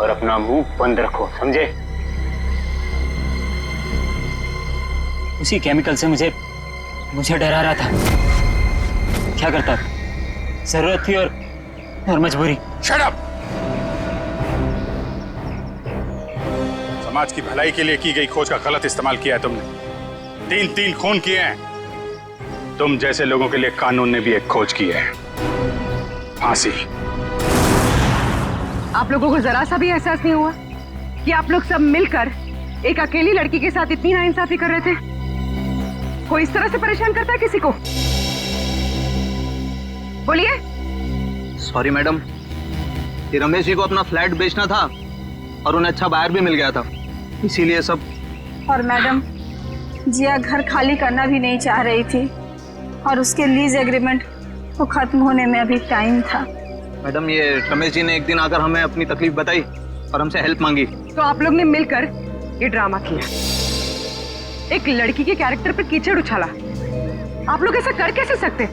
Speaker 11: और अपना मुंह बंद रखो, समझे? उसी केमिकल से मुझे डरा रहा था। क्या करता? जरूरत थी और मजबूरी।
Speaker 1: Shut up! समाज की भलाई के लिए की गई खोज का गलत इस्तेमाल किया है तुमने। 3 खून किए हैं। तुम जैसे लोगों के लिए कानून ने भी एक खोज की है, फांसी।
Speaker 3: आप लोगों को जरा सा भी एहसास नहीं हुआ कि आप लोग सब मिलकर एक अकेली लड़की के साथ इतनी नाइंसाफी कर रहे थे? कोई इस तरह से परेशान करता है किसी को? बोलिए।
Speaker 4: सॉरी मैडम, ये रमेश जी को अपना फ्लैट बेचना था और उन्हें अच्छा बायर भी मिल गया था, इसीलिए सब।
Speaker 5: और मैडम, जिया घर खाली करना भी नहीं चाह रही थी और उसके लीज एग्रीमेंट को खत्म होने में अभी टाइम था।
Speaker 4: मैडम, ये रमेश जी ने एक दिन आकर हमें अपनी तकलीफ बताई और हमसे हेल्प मांगी।
Speaker 3: तो आप लोग ने मिलकर ये ड्रामा किया, एक लड़की के कैरेक्टर पर कीचड़ उछाला। आप लोग ऐसा कर कैसे सकते?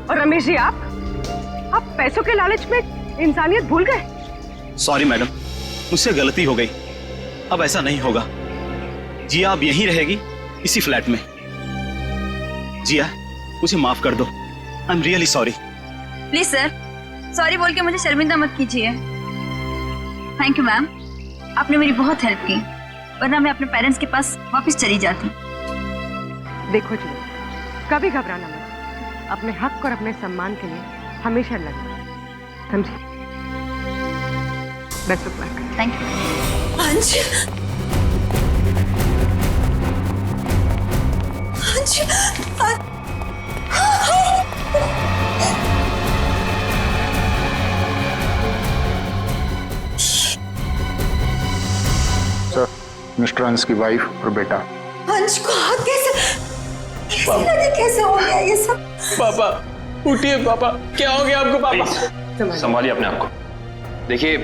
Speaker 3: और रमेश जी, आप पैसों के लालच में इंसानियत भूल गए।
Speaker 8: सॉरी मैडम, मुझसे गलती हो गई, अब ऐसा नहीं होगा। जिया अब यहीं रहेगी, इसी फ्लैट में। जिया, मुझे माफ कर दो, I am really sorry.
Speaker 5: Please sir, sorry बोल के मुझे शर्मिंदा मत कीजिए। थैंक यू मैम, आपने मेरी बहुत हेल्प की, वरना मैं अपने पेरेंट्स के पास वापस चली जाती।
Speaker 3: देखो जी, कभी घबराना मत, अपने हक और अपने सम्मान के लिए हमेशा लड़ना, समझे? Best of luck.
Speaker 5: Thank you. अंश,
Speaker 15: सर, मिस्टर अंश की वाइफ और बेटा।
Speaker 5: अंश को हाथ कैसे लगे, कैसे हो गया ये सब?
Speaker 22: पापा उठिए, पापा क्या हो गया आपको? पापा
Speaker 13: संभालिए अपने आप को। देखिए,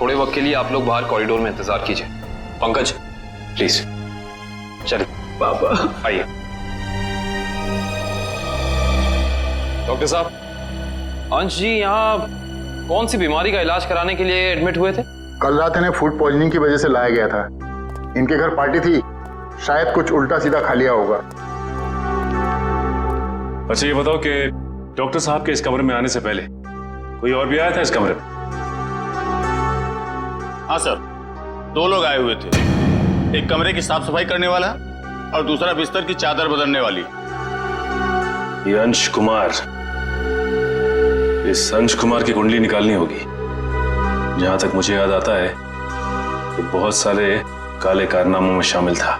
Speaker 13: थोड़े वक्त के लिए आप लोग बाहर कॉरिडोर में इंतजार कीजिए। पंकज, प्लीज चलिए।
Speaker 22: पापा
Speaker 13: आइए। डॉक्टर साहब, अंश जी यहाँ कौन सी बीमारी का इलाज कराने के लिए एडमिट हुए थे?
Speaker 15: कल रात इन्हें फूड पॉइजनिंग की वजह से लाया गया था। इनके घर पार्टी थी, शायद कुछ उल्टा सीधा खा लिया होगा।
Speaker 23: अच्छा, ये बताओ कि डॉक्टर साहब के इस कमरे में आने से पहले कोई और भी आया था इस कमरे में?
Speaker 8: हाँ सर, 2 लोग आए हुए थे। एक कमरे की साफ सफाई करने वाला और दूसरा बिस्तर की चादर बदलने वाली।
Speaker 23: ये अंश कुमार, इस अंश कुमार की कुंडली निकालनी होगी। जहां तक मुझे याद आता है कि बहुत सारे काले कारनामों में शामिल था।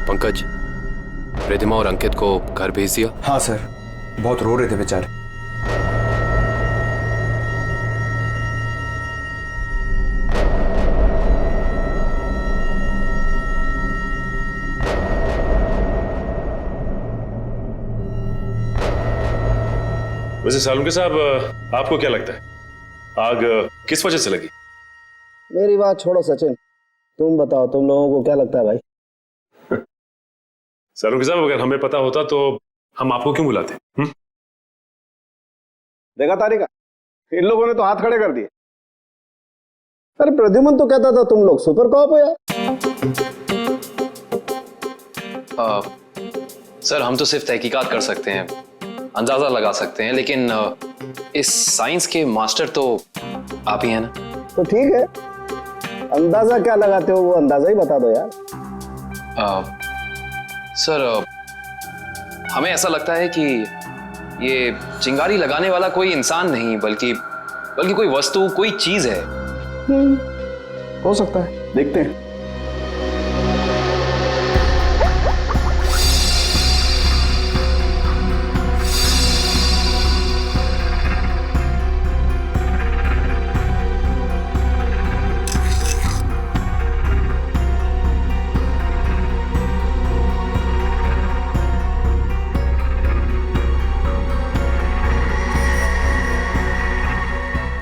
Speaker 12: पंकज, रिधिमा और अंकित को घर भेज दिया?
Speaker 24: हाँ सर, बहुत रो रहे थे बेचारे।
Speaker 23: वैसे सालुंके साहब, आपको क्या लगता है आग किस वजह से लगी?
Speaker 14: मेरी बात छोड़ो सचिन, तुम बताओ, तुम लोगों को क्या लगता है भाई?
Speaker 23: सालुंके साहब, अगर हमें पता होता तो हम आपको क्यों बुलाते?
Speaker 14: देखा तारिका, इन लोगों ने तो हाथ खड़े कर दिए। अरे प्रद्युमन तो कहता था तुम लोग सुपर कॉप हो यार।
Speaker 13: सर, हम तो सिर्फ तहकीकात कर सकते हैं, अंदाजा लगा सकते हैं, लेकिन इस साइंस के मास्टर तो आप ही हैं ना।
Speaker 14: तो ठीक है, अंदाजा क्या लगाते हो वो अंदाजा ही बता दो यार।
Speaker 13: सर, हमें ऐसा लगता है कि ये चिंगारी लगाने वाला कोई इंसान नहीं, बल्कि कोई वस्तु, कोई चीज है।
Speaker 14: हो सकता है, देखते हैं।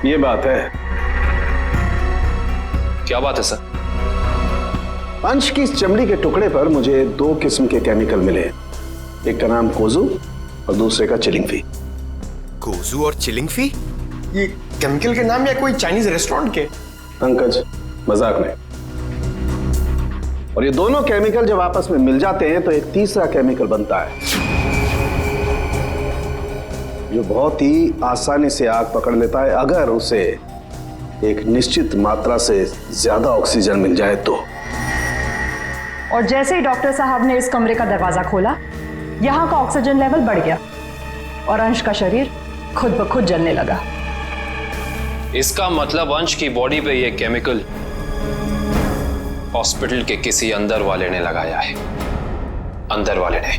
Speaker 14: ये बात है।
Speaker 13: क्या बात है सर?
Speaker 14: अंश की इस चमड़ी के टुकड़े पर मुझे 2 किस्म के केमिकल मिले। एक का नाम कोजू और दूसरे का चिलिंगफी।
Speaker 22: कोजू और चिलिंगफी? ये केमिकल के नाम या कोई चाइनीज रेस्टोरेंट के?
Speaker 14: पंकज, मजाक में। और ये दोनों केमिकल जब आपस में मिल जाते हैं तो एक तीसरा केमिकल बनता है जो बहुत ही आसानी से आग पकड़ लेता है अगर उसे एक निश्चित मात्रा से ज्यादा ऑक्सीजन मिल जाए तो।
Speaker 3: और जैसे ही डॉक्टर साहब ने इस कमरे का दरवाजा खोला, यहाँ का ऑक्सीजन लेवल बढ़ गया और अंश का शरीर खुद ब खुद जलने लगा।
Speaker 13: इसका मतलब अंश की बॉडी पे ये केमिकल हॉस्पिटल के किसी अंदर वाले ने लगाया है। अंदर वाले ने।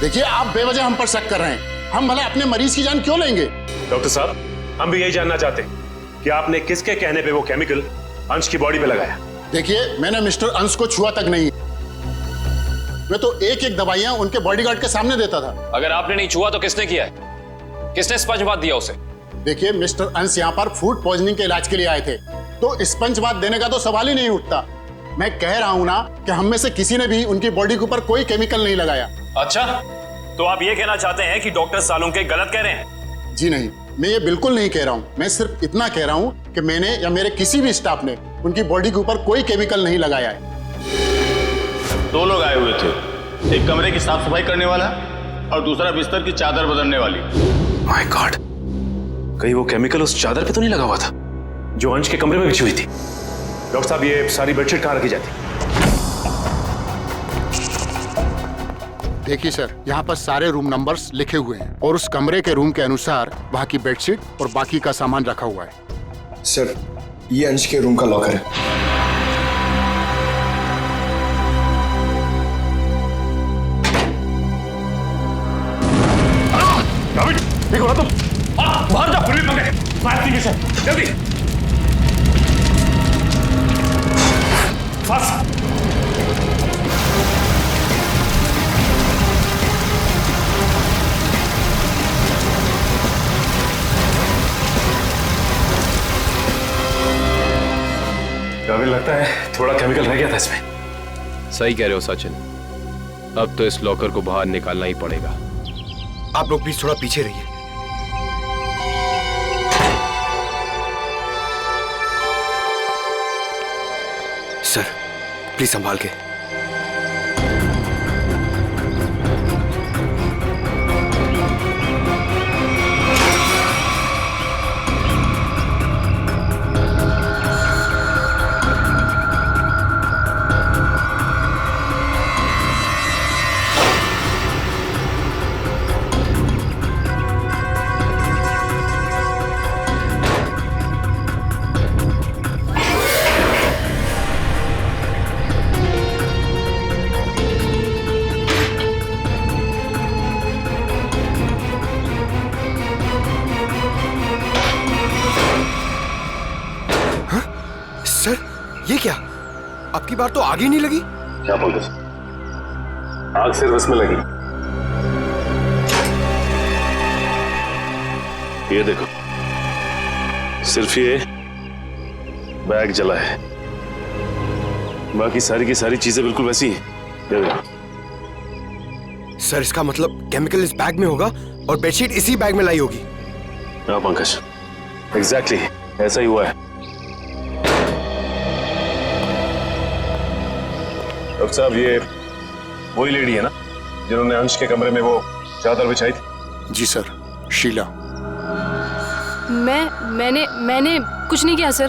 Speaker 9: देखिए, आप बेवजह हम पर शक कर रहे हैं। हम भला अपने मरीज की जान क्यों लेंगे?
Speaker 8: डॉक्टर साहब, हम भी यही जानना चाहते हैं कि आपने किसके कहने पे वो केमिकल अंश की बॉडी पे लगाया?
Speaker 9: देखिए, मैंने मिस्टर अंश को छुआ तक नहीं। मैं तो एक एक दवाइयां उनके बॉडीगार्ड के सामने देता था।
Speaker 13: अगर आपने नहीं छुआ तो किसने किया है? किसने स्पंजबात दिया उसे?
Speaker 9: देखिए, मिस्टर अंश यहाँ पर फूड पॉइजनिंग के इलाज के लिए आए थे, तो स्पंजबात देने का तो सवाल ही नहीं उठता। मैं कह रहा हूँ ना कि हम में से किसी ने भी उनकी बॉडी के ऊपर कोई केमिकल नहीं लगाया।
Speaker 8: अच्छा, तो आप ये कहना चाहते हैं कि डॉक्टर सालुंके गलत कह रहे हैं?
Speaker 9: जी नहीं, मैं ये बिल्कुल नहीं कह रहा हूँ। मैं सिर्फ इतना कह रहा हूँ कि मैंने या मेरे किसी भी स्टाफ ने उनकी बॉडी के ऊपर कोई केमिकल नहीं लगाया है।
Speaker 10: 2 लोग आए हुए थे, एक कमरे की साफ सफाई करने वाला और दूसरा बिस्तर की चादर बदलने वाली।
Speaker 8: माय गॉड, कहीं वो केमिकल उस चादर पे तो नहीं लगा हुआ था जो अंश के कमरे में बिछी हुई थी? डॉक्टर साहब, ये सारी बेडशीट कहाँ रखी जाती?
Speaker 9: देखिए सर, यहाँ पर सारे रूम नंबर्स लिखे हुए हैं और उस कमरे के रूम के अनुसार वहाँ की बेडशीट और बाकी का सामान रखा हुआ है।
Speaker 22: सर, ये अंश के रूम का लॉकर है।
Speaker 8: देखो ना तुम, बाहर जाओ, पुलिस पकड़े, फायर कीजिए सर, जल्दी। फास्ट। काबिल लगता है थोड़ा केमिकल रह गया था इसमें।
Speaker 22: सही कह रहे हो सचिन, अब तो इस लॉकर को बाहर निकालना ही पड़ेगा। आप लोग प्लीज थोड़ा पीछे रहिए। सर, प्लीज संभाल के। ये क्या, आपकी बार तो आग ही नहीं लगी?
Speaker 8: क्या बोल रहे? आग सिर्फ इसमें लगी। ये देखो, सिर्फ ये बैग जला है, बाकी सारी की सारी चीजें बिल्कुल वैसी हैं। ये देखो।
Speaker 22: सर, इसका मतलब केमिकल इस बैग में होगा और बेडशीट इसी बैग में लाई होगी।
Speaker 8: हाँ पंकज, एग्जैक्टली ऐसा ही हुआ है। डॉक्टर साहब, ये वही लेडी है ना जिन्होंने अंश के कमरे में वो चादर बिछाई थी?
Speaker 9: जी सर, शीला।
Speaker 18: मैंने कुछ नहीं किया सर।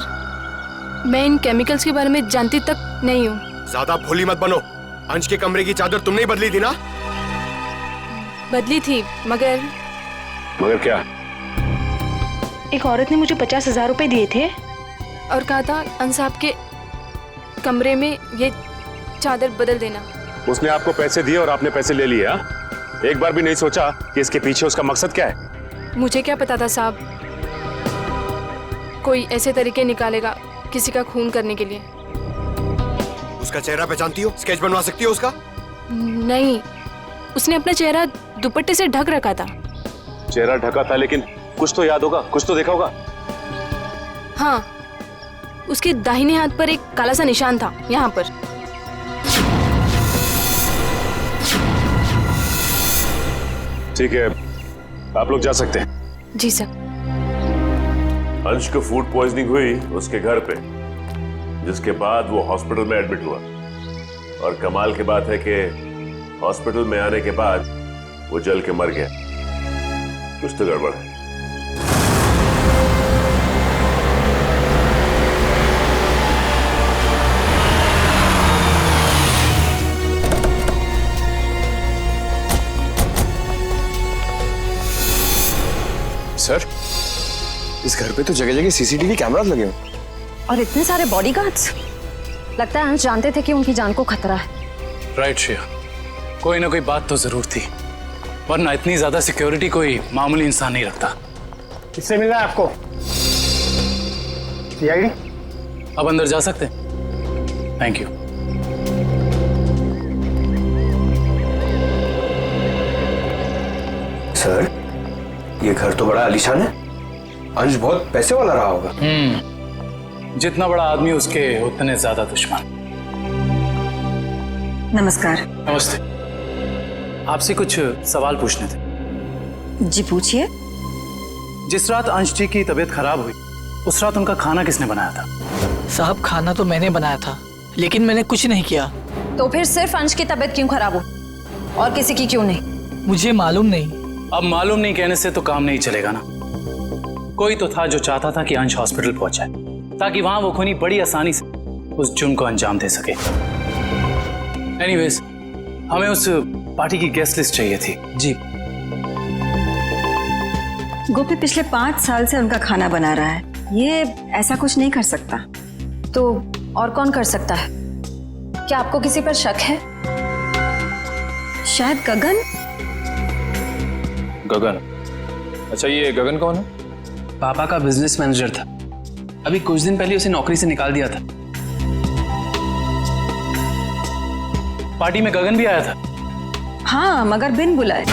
Speaker 18: मैं इन केमिकल्स के बारे में जानती तक नहीं हूँ।
Speaker 22: ज्यादा भोली मत बनो। अंश के कमरे की चादर तुमने ही बदली थी ना?
Speaker 18: बदली थी, मगर
Speaker 8: क्या?
Speaker 18: एक औरत ने मुझे 50,000 रुपए दिए थे और कहा था अंश साहब के कमरे में ये चादर बदल देना।
Speaker 8: उसने आपको पैसे दिए और आपने पैसे ले लिए? एक बार भी नहीं सोचा कि इसके पीछे उसका मकसद क्या है?
Speaker 18: मुझे क्या पता था साहब, कोई ऐसे तरीके निकालेगा किसी का खून करने के लिए।
Speaker 22: उसका चेहरा पहचानती हो? स्केच बनवा सकती हो उसका?
Speaker 18: नहीं, उसने अपना चेहरा दुपट्टे से ढक रखा था।
Speaker 8: चेहरा ढका था, लेकिन
Speaker 23: कुछ तो याद होगा, कुछ तो देखा होगा।
Speaker 18: हाँ, उसके दाहिने हाथ पर एक काला सा निशान था, यहाँ पर।
Speaker 23: ठीक है, आप लोग जा सकते हैं।
Speaker 18: जी सर।
Speaker 16: अंश को फूड पॉइजनिंग हुई उसके घर पे, जिसके बाद वो हॉस्पिटल में एडमिट हुआ। और कमाल की बात है कि हॉस्पिटल में आने के बाद वो जल के मर गया। कुछ तो गड़बड़ है।
Speaker 19: सर, इस घर पे तो जगह जगह सीसीटीवी कैमरास लगे हैं।
Speaker 17: और इतने सारे बॉडीगार्ड्स। लगता है अंश जानते थे कि उनकी जान को खतरा है।
Speaker 20: राइट श्रेया, कोई ना कोई बात तो जरूर थी, वरना इतनी ज्यादा सिक्योरिटी कोई मामूली इंसान नहीं रखता।
Speaker 2: किससे मिला है आपको? सीआईडी?
Speaker 20: अब अंदर जा सकते हैं? Thank you.
Speaker 19: सर, ये घर तो बड़ा आलीशान है। अंश बहुत पैसे वाला रहा होगा।
Speaker 20: जितना बड़ा आदमी उसके उतने ज्यादा दुश्मन।
Speaker 17: नमस्कार।
Speaker 20: नमस्ते। आपसे कुछ सवाल पूछने थे।
Speaker 17: जी पूछिए।
Speaker 20: जिस रात अंश जी की तबीयत खराब हुई, उस रात उनका खाना किसने बनाया था?
Speaker 21: साहब, खाना तो मैंने बनाया था, लेकिन मैंने कुछ नहीं किया।
Speaker 17: तो फिर सिर्फ अंश की तबीयत क्यों खराब हो और किसी की क्यों नहीं?
Speaker 21: मुझे मालूम नहीं।
Speaker 20: अब मालूम नहीं कहने से तो काम नहीं चलेगा ना। कोई तो था जो चाहता था कि अंश हॉस्पिटल पहुंच जाए, ताकि वहां वो खूनी बड़ी आसानी से उस जुर्म को अंजाम दे सके। एनीवेज, हमें उस पार्टी की गेस्ट लिस्ट चाहिए थी। जी।
Speaker 17: गोपी पिछले 5 साल से उनका खाना बना रहा है, ये ऐसा कुछ नहीं कर सकता। तो और कौन कर सकता है? क्या आपको किसी पर शक है? शायद गगन।
Speaker 13: गगन? अच्छा, ये गगन कौन है?
Speaker 20: पापा का बिजनेस मैनेजर था। अभी कुछ दिन पहले उसे नौकरी से निकाल दिया था। पार्टी में गगन भी आया था।
Speaker 17: हाँ, मगर बिन बुलाए।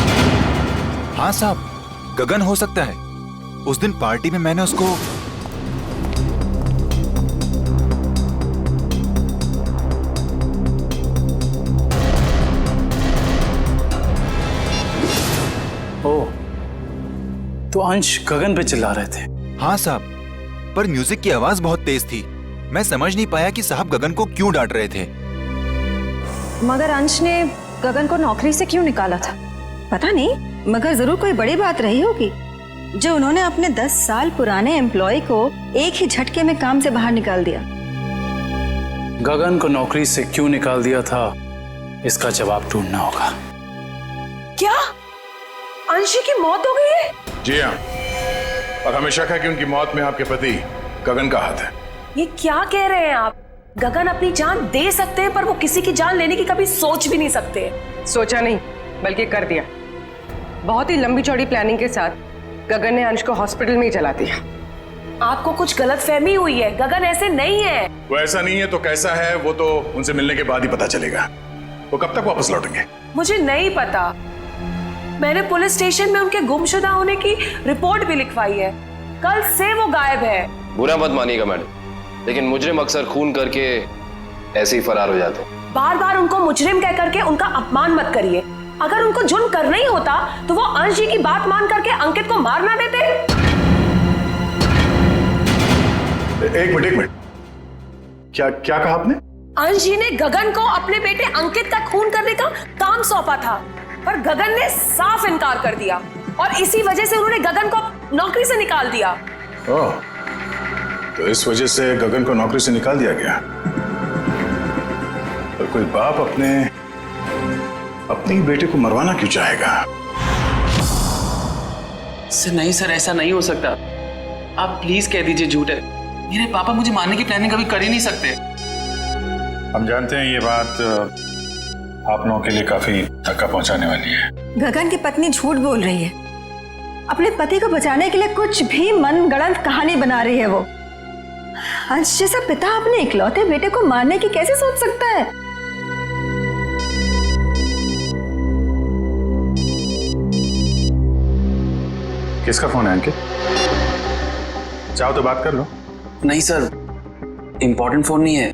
Speaker 25: हाँ साहब, गगन हो सकता है। उस दिन पार्टी में मैंने उसको
Speaker 20: तो अंश गगन पे चिल्ला रहे थे।
Speaker 25: हाँ साहब, पर म्यूजिक की आवाज बहुत तेज थी। मैं समझ नहीं पाया कि साहब गगन को क्यों डांट रहे थे।
Speaker 17: मगर अंश ने गगन को नौकरी से क्यों निकाला था? पता नहीं, मगर जरूर कोई बड़ी बात रही होगी जो उन्होंने अपने 10 साल पुराने एम्प्लॉय को एक ही झटके में काम से बाहर निकाल दिया।
Speaker 20: गगन को नौकरी से क्यों निकाल दिया था, इसका जवाब ढूंढना होगा।
Speaker 26: क्या अंशी की मौत हो गई है?
Speaker 27: जी हाँ, और हमें शक है कि उनकी मौत में आपके पति गगन का हाथ है।
Speaker 26: ये क्या कह रहे हैं आप? गगन अपनी जान दे सकते हैं, पर वो किसी की जान लेने की कभी सोच भी नहीं सकते।
Speaker 3: सोचा नहीं, बल्कि कर दिया। बहुत ही लंबी चौड़ी प्लानिंग के साथ गगन ने अंश को हॉस्पिटल में ही जला दिया।
Speaker 26: आपको कुछ गलतफहमी हुई है, गगन ऐसे नहीं है।
Speaker 27: वो ऐसा नहीं है तो कैसा है, वो तो उनसे मिलने के बाद ही पता चलेगा। वो कब तक वापस लौटेंगे?
Speaker 26: मुझे नहीं पता। मैंने पुलिस स्टेशन में उनके गुमशुदा होने की रिपोर्ट भी लिखवाई है। कल से वो गायब है।
Speaker 13: बुरा मत मानिएगा मैडम, लेकिन मुजरिम अक्सर खून करके ऐसे ही फरार हो जाते हैं।
Speaker 26: बार बार उनको मुजरिम कह करके उनका अपमान मत करिए। अगर उनको जुर्म करना ही होता तो वो अंश जी की बात मान करके अंकित को मार ना देते।
Speaker 27: एक मिनट, क्या कहा आपने?
Speaker 26: अंश जी ने गगन को अपने बेटे अंकित का खून करने का काम सौंपा था, पर गगन ने साफ इनकार कर दिया और इसी वजह से उन्होंने गगन को नौकरी से निकाल दिया।
Speaker 27: ओह, तो इस वजह से गगन को नौकरी से निकाल दिया गया। पर कोई बाप अपने ही बेटे को मरवाना क्यों चाहेगा?
Speaker 20: सर नहीं सर, ऐसा नहीं हो सकता। आप प्लीज कह दीजिए झूठ है। मेरे पापा मुझे मारने की प्लानिंग कभी कर ही नहीं सकते।
Speaker 1: हम जानते हैं ये बात आप लोगों के लिए काफी धक्का पहुंचाने वाली है।
Speaker 17: गगन की पत्नी झूठ बोल रही है। अपने पति को बचाने के लिए कुछ भी मनगढ़ंत कहानी बना रही है वो। अंश जैसा पिता अपने इकलौते बेटे को मारने की कैसे सोच सकता है?
Speaker 1: किसका फोन है अंकित? चाहो तो बात कर लो।
Speaker 13: नहीं सर, इंपॉर्टेंट फोन नहीं है।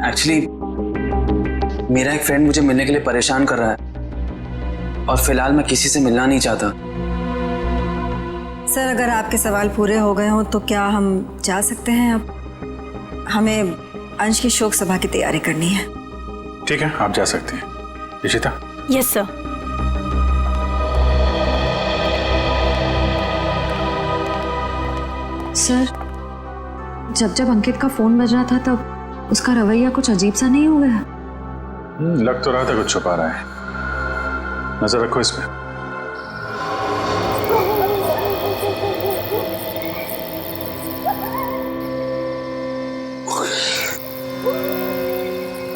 Speaker 13: एक्चुअली मेरा एक फ्रेंड मुझे मिलने के लिए परेशान कर रहा है और फिलहाल मैं किसी से मिलना नहीं चाहता।
Speaker 17: सर, अगर आपके सवाल पूरे हो गए हों तो क्या हम जा सकते हैं अब? हमें अंश की शोक सभा की तैयारी करनी है।
Speaker 1: ठीक है, आप जा सकते हैं। इशिता?
Speaker 18: Yes sir.
Speaker 4: सर, जब जब अंकित का फोन बज रहा था तब उसका रवैया कुछ अजीब सा नहीं हो गया?
Speaker 1: लग तो रहा था कुछ छुपा रहा है। नजर रखो इस पे।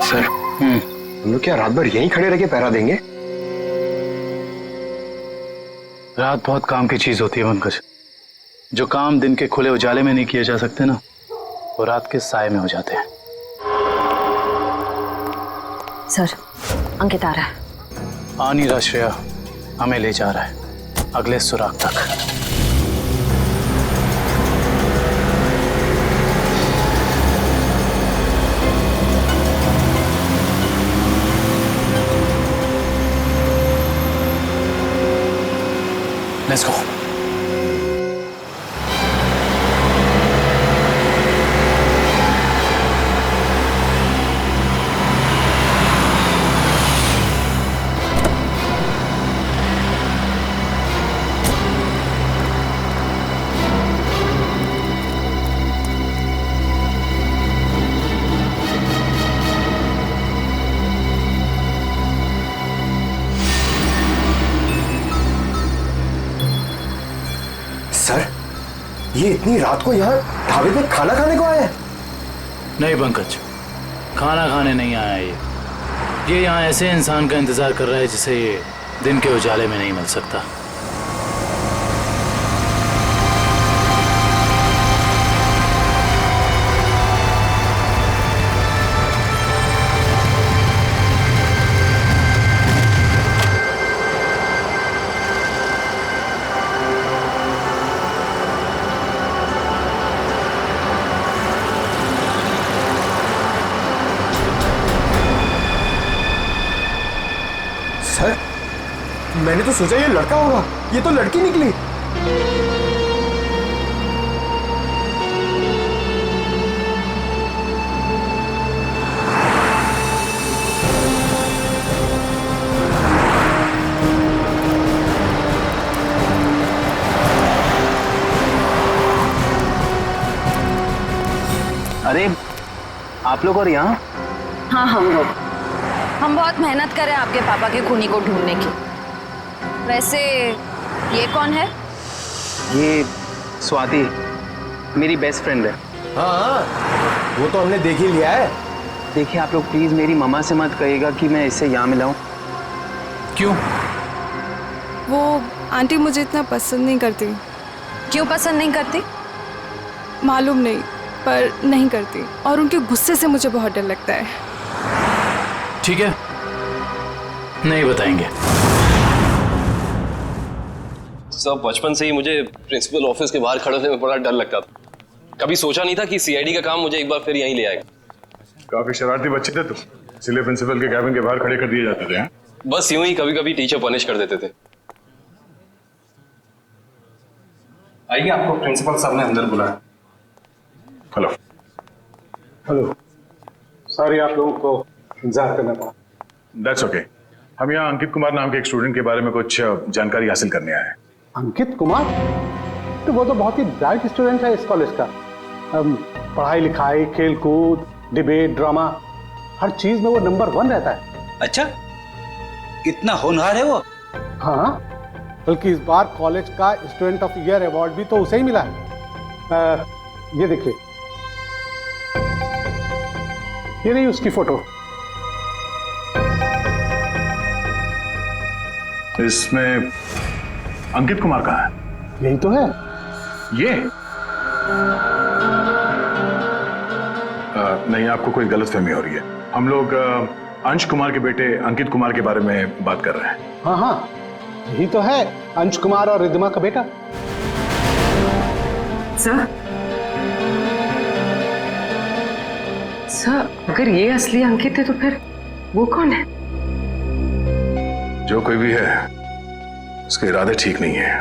Speaker 19: सर, हम लोग क्या रात भर यहीं खड़े रह के पहरा देंगे?
Speaker 20: रात बहुत काम की चीज होती है पंकज। जो काम दिन के खुले उजाले में नहीं किए जा सकते ना, वो रात के साए में हो जाते हैं।
Speaker 4: सर, अंकित आ रहा है।
Speaker 20: आ नहीं रहा श्रेया, हमें ले जा रहा है अगले सुराग तक। Let's go.
Speaker 19: सर, ये इतनी रात को यहाँ ढाबे पे खाना खाने को आया है?
Speaker 20: नहीं पंकज, खाना खाने नहीं आया ये यहाँ ऐसे इंसान का इंतजार कर रहा है जिसे ये दिन के उजाले में नहीं मिल सकता।
Speaker 19: सर, मैंने तो सोचा ये लड़का होगा, ये तो लड़की निकली।
Speaker 13: अरे आप लोग और यहाँ?
Speaker 4: हाँ, हम लोग। हम बहुत मेहनत करें आपके पापा के खूनी को ढूंढने की। वैसे ये कौन है?
Speaker 13: ये स्वाति, मेरी बेस्ट फ्रेंड है।
Speaker 19: हाँ, वो तो हमने देख ही लिया है।
Speaker 13: देखिए आप लोग प्लीज मेरी मम्मा से मत कहिएगा कि मैं इससे यहाँ मिलाऊं।
Speaker 20: क्यों?
Speaker 18: वो आंटी मुझे इतना पसंद नहीं करती।
Speaker 4: क्यों पसंद नहीं करती?
Speaker 18: मालूम नहीं, पर नहीं करती। और उनके गुस्से से मुझे बहुत डर लगता है।
Speaker 20: ठीक है, नहीं बताएंगे।
Speaker 13: सब बचपन से ही मुझे प्रिंसिपल ऑफिस के बाहर खड़े होने में बड़ा डर लगता था। कभी सोचा नहीं था कि सीआईडी का काम मुझे एक बार फिर यहीं ले आएगा।
Speaker 27: काफी शरारती बच्चे थे तुम, इसलिए प्रिंसिपल के कैबिन के बाहर खड़े कर दिए जाते थे। हाँ?
Speaker 13: बस यूं ही कभी कभी टीचर पनिश कर देते थे। आइए, आपको प्रिंसिपल साहब ने अंदर बुलाया।
Speaker 27: हेलो।
Speaker 5: हेलो, सॉरी आप लोगों को इंतजार करना पड़ा।
Speaker 27: That's okay. हम यहाँ अंकित कुमार नाम के एक स्टूडेंट के बारे में कुछ जानकारी हासिल करने आए हैं।
Speaker 5: अंकित कुमार? तो वो तो बहुत ही ब्राइट स्टूडेंट है इस कॉलेज का। पढ़ाई लिखाई, खेल कूद, डिबेट, ड्रामा, हर चीज में वो नंबर 1 रहता है।
Speaker 6: अच्छा, इतना होनहार है वो?
Speaker 5: हाँ, बल्कि इस बार कॉलेज का स्टूडेंट ऑफ ईयर अवार्ड भी तो उसे ही मिला है। ये देखिए, ये नहीं उसकी फोटो।
Speaker 27: इसमें अंकित कुमार कहाँ है?
Speaker 5: यही तो है।
Speaker 27: ये नहीं, आपको कोई गलतफहमी हो रही है। हम लोग अंश कुमार के बेटे अंकित कुमार के बारे में बात कर रहे हैं।
Speaker 5: हाँ हाँ, यही तो है। अंश कुमार और रिद्धिमा का बेटा।
Speaker 3: सर, अगर ये असली अंकित है तो फिर वो कौन है?
Speaker 27: जो कोई भी है उसके इरादे ठीक नहीं है,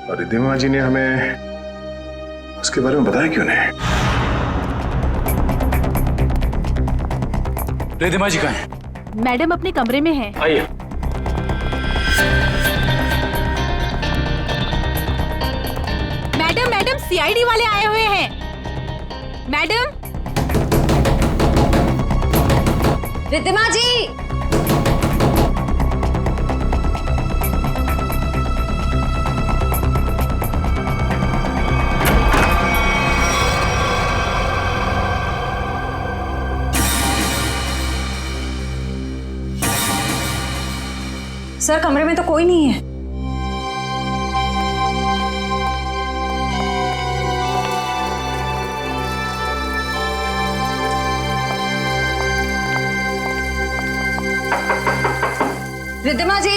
Speaker 27: और रिद्धिमा जी ने हमें उसके बारे में बताया क्यों नहीं?
Speaker 20: रिद्धिमा जी कहाँ हैं?
Speaker 18: मैडम अपने कमरे में हैं।
Speaker 20: आइए।
Speaker 18: मैडम सीआईडी वाले आए हुए हैं। मैडम।
Speaker 4: रिद्धिमा जी।
Speaker 17: सर, कमरे में तो कोई नहीं है।
Speaker 4: रिद्धिमा जी।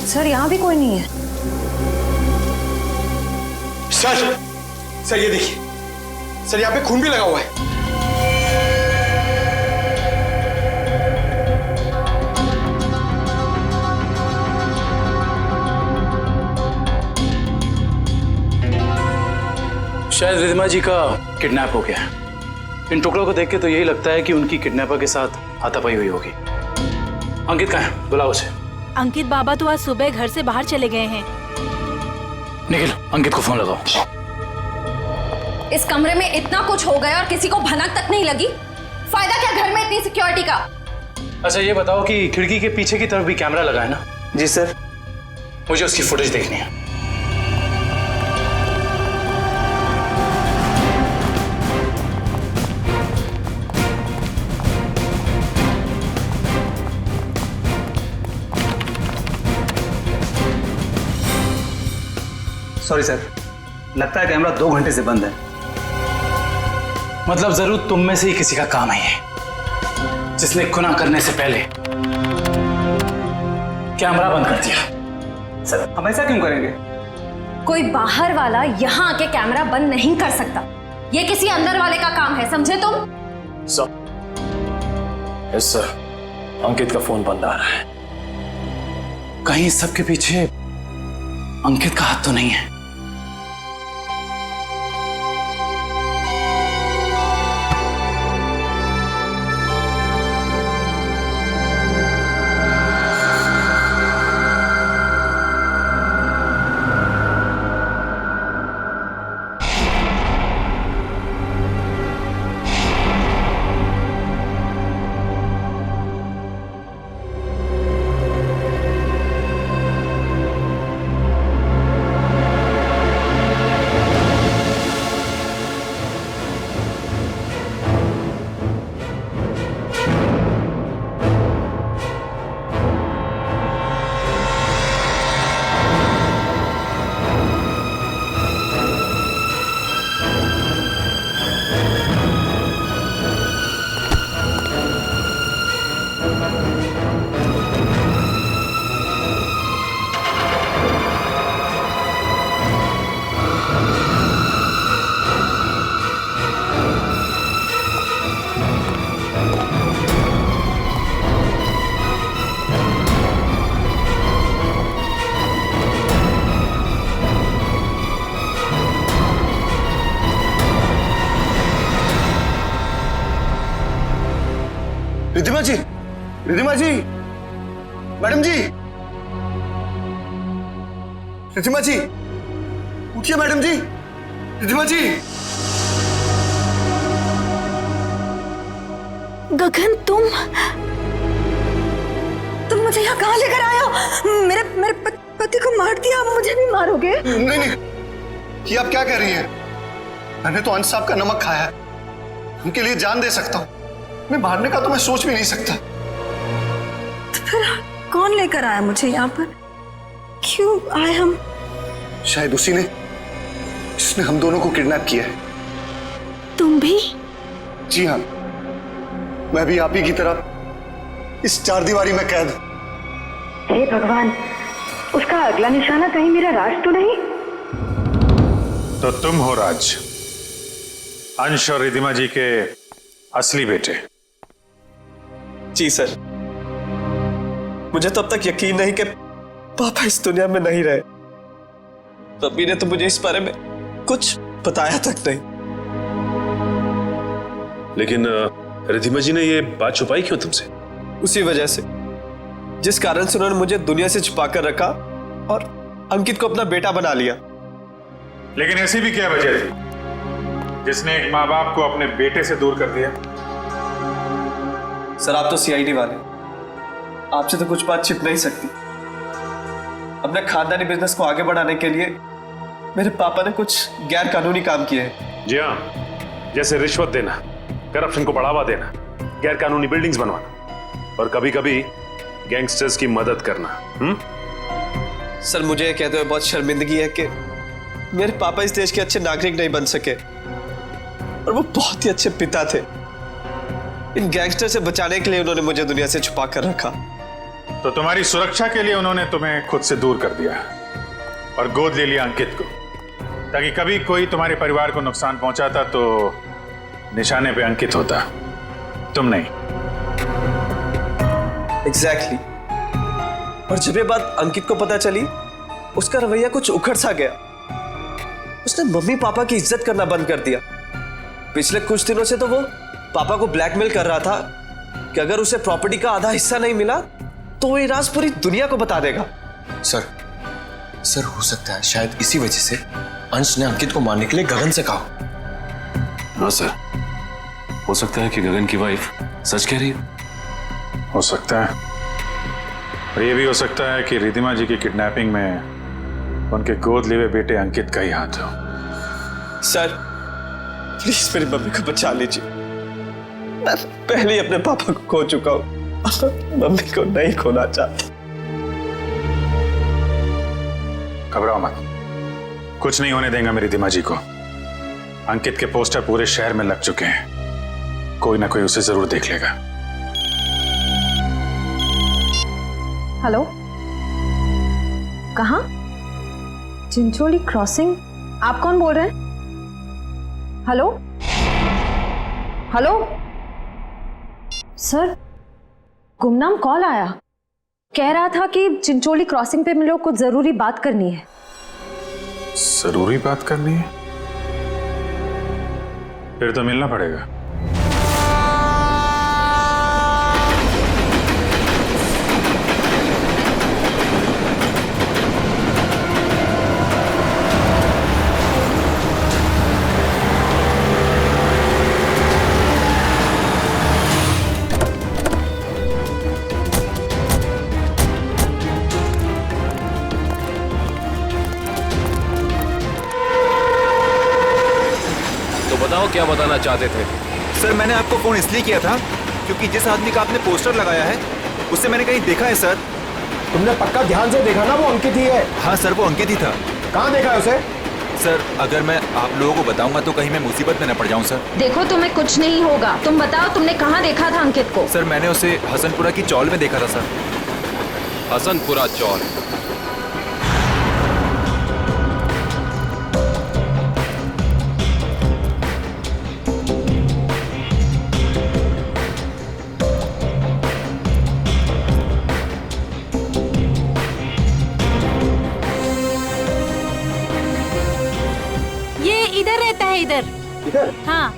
Speaker 17: सर, यहाँ भी कोई नहीं है।
Speaker 19: सर ये देखिए, सर यहाँ पे खून भी लगा हुआ है।
Speaker 20: शायद रिद्धिमा जी का किडनैप हो गया है। इन टुकड़ों को देख के तो यही लगता है कि उनकी किडनैपर के साथ हाथापाई हुई होगी। अंकित कहाँ है? बुलाओ उसे।
Speaker 18: अंकित बाबा तो आज सुबह घर से बाहर चले गए हैं।
Speaker 20: निखिल, अंकित को फोन लगाओ।
Speaker 4: इस कमरे में इतना कुछ हो गया और किसी को भनक तक नहीं लगी। फायदा क्या घर में इतनी सिक्योरिटी का?
Speaker 20: अच्छा ये बताओ कि खिड़की के पीछे की तरफ भी कैमरा लगा है ना?
Speaker 2: जी सर।
Speaker 20: मुझे उसकी फुटेज देखनी है।
Speaker 2: सॉरी सर, लगता है कैमरा 2 घंटे से बंद है।
Speaker 20: मतलब जरूर तुम में से ही किसी का काम है ये, जिसने गुनाह करने से पहले कैमरा बंद कर दिया।
Speaker 2: सर, हम ऐसा क्यों करेंगे?
Speaker 4: कोई बाहर वाला यहाँ आके कैमरा बंद नहीं कर सकता। ये किसी अंदर वाले का काम है, समझे तुम?
Speaker 13: यस सर, अंकित का फोन बंद आ रहा है।
Speaker 20: कहीं इस सब के पीछे अंकित का हाथ तो नहीं है?
Speaker 19: रिद्धिमा जी, रिद्धिमा जी, मैडम जी, रिद्धिमा जी, उठिए मैडम जी, रिद्धिमा जी।
Speaker 17: गगन, तुम मुझे यहाँ कहाँ लेकर आए हो? मेरे पति को मार दिया, आप मुझे भी मारोगे?
Speaker 19: नहीं, ये आप क्या कह रही हैं? मैंने तो अंश साहब का नमक खाया है, उनके लिए जान दे सकता हूँ। मैं मारने का तो मैं सोच भी नहीं सकता।
Speaker 17: तो फिर कौन लेकर आया मुझे यहाँ पर? क्यों आए हम?
Speaker 19: शायद उसी ने जिसने हम दोनों को किडनैप किया है।
Speaker 18: तुम भी?
Speaker 19: जी हाँ, मैं भी आप ही की तरह इस चारदीवारी में कैद हूं।
Speaker 7: हे भगवान, उसका अगला निशाना कहीं मेरा राज तो नहीं?
Speaker 1: तो तुम हो राज, अंश और रिधिमा जी के असली बेटे।
Speaker 10: जी सर, मुझे तो अब तक यकीन नहीं कि पापा इस दुनिया में नहीं रहे। रब्बी ने तो मुझे इस बारे में कुछ बताया तक नहीं।
Speaker 23: लेकिन रिधिमा जी ने ये बात छुपाई क्यों तुमसे?
Speaker 10: उसी वजह से जिस कारण से उन्होंने मुझे दुनिया से छुपा कर रखा और अंकित को अपना बेटा बना लिया।
Speaker 1: लेकिन ऐसी भी क्या वजह थी जिसने एक माँ बाप को अपने बेटे से दूर कर दिया?
Speaker 10: सर, आप तो सीआईडी वाले, आपसे तो कुछ बात छिप नहीं सकती। अपने खानदानी बिजनेस को आगे बढ़ाने के लिए मेरे पापा ने कुछ गैर कानूनी काम किए हैं।
Speaker 23: जी हाँ, जैसे रिश्वत देना, करप्शन को बढ़ावा देना, गैर कानूनी बिल्डिंग्स बनवाना और कभी कभी गैंगस्टर्स की मदद करना।
Speaker 10: सर, मुझे कहते हुए बहुत शर्मिंदगी है कि मेरे पापा इस देश के अच्छे नागरिक नहीं बन सके और वो बहुत ही अच्छे पिता थे। इन गैंगस्टर से बचाने के लिए उन्होंने मुझे दुनिया से छुपा कर रखा।
Speaker 1: तो तुम्हारी सुरक्षा के लिए उन्होंने तुम्हें खुद से दूर कर दिया और गोद ले लिया अंकित को, ताकि कभी कोई तुम्हारे परिवार को नुकसान पहुंचाता तो निशाने पे अंकित होता, तुम नहीं।
Speaker 10: एग्जैक्टली। और जब ये बात अंकित को पता चली, उसका रवैया कुछ उखड़ सा गया। उसने मम्मी पापा की इज्जत करना बंद कर दिया। पिछले कुछ दिनों से तो वो पापा को ब्लैकमेल कर रहा था कि अगर उसे प्रॉपर्टी का आधा हिस्सा नहीं मिला तो वो ये राज पूरी दुनिया को बता देगा।
Speaker 11: सर हो सकता है शायद इसी वजह से अंश ने अंकित को मारने के लिए गगन से कहा।
Speaker 23: हाँ सर, हो सकता है कि गगन की वाइफ सच कह रही
Speaker 1: हो सकता है। और ये भी हो सकता है कि रिधिमा जी की किडनैपिंग में उनके गोद लिए हुए बेटे अंकित का ही हाथ हो।
Speaker 10: सर, प्लीज मेरी मम्मी को बचा लीजिए। मैं पहले ही अपने पापा को खो चुका हूं, मम्मी को नहीं खोना चाहता।
Speaker 1: घबराओ मत, कुछ नहीं होने देंगे मेरी रिधिमा जी को। अंकित के पोस्टर पूरे शहर में लग चुके हैं, कोई ना कोई उसे जरूर देख लेगा।
Speaker 4: हेलो, कहाँ? चिंचोली क्रॉसिंग? आप कौन बोल रहे हैं? हेलो हेलो सर, गुमनाम कॉल आया, कह रहा था कि चिंचोली क्रॉसिंग पे हम लोग कुछ जरूरी बात करनी है।
Speaker 1: जरूरी बात करनी है? फिर तो मिलना पड़ेगा।
Speaker 22: बताओ क्या बताना चाहते थे?
Speaker 25: सर, मैंने आपको फोन इसलिए किया था क्योंकि जिस आदमी का आपने पोस्टर लगाया है उसे मैंने कहीं देखा है सर।
Speaker 22: तुमने पक्का ध्यान से देखा ना? वो अंकित ही है।
Speaker 25: हाँ सर, वो अंकित ही था।
Speaker 22: कहाँ देखा है उसे?
Speaker 25: सर, अगर मैं आप लोगों को बताऊंगा तो कहीं मैं मुसीबत में न पड़ जाऊं सर।
Speaker 4: देखो, तुम्हें कुछ नहीं होगा। तुम बताओ, तुमने कहाँ देखा था अंकित को?
Speaker 25: सर, मैंने उसे हसनपुरा की चौल में देखा था सर।
Speaker 22: हसनपुरा चौल?
Speaker 18: इधर रहता है। इधर? हाँ।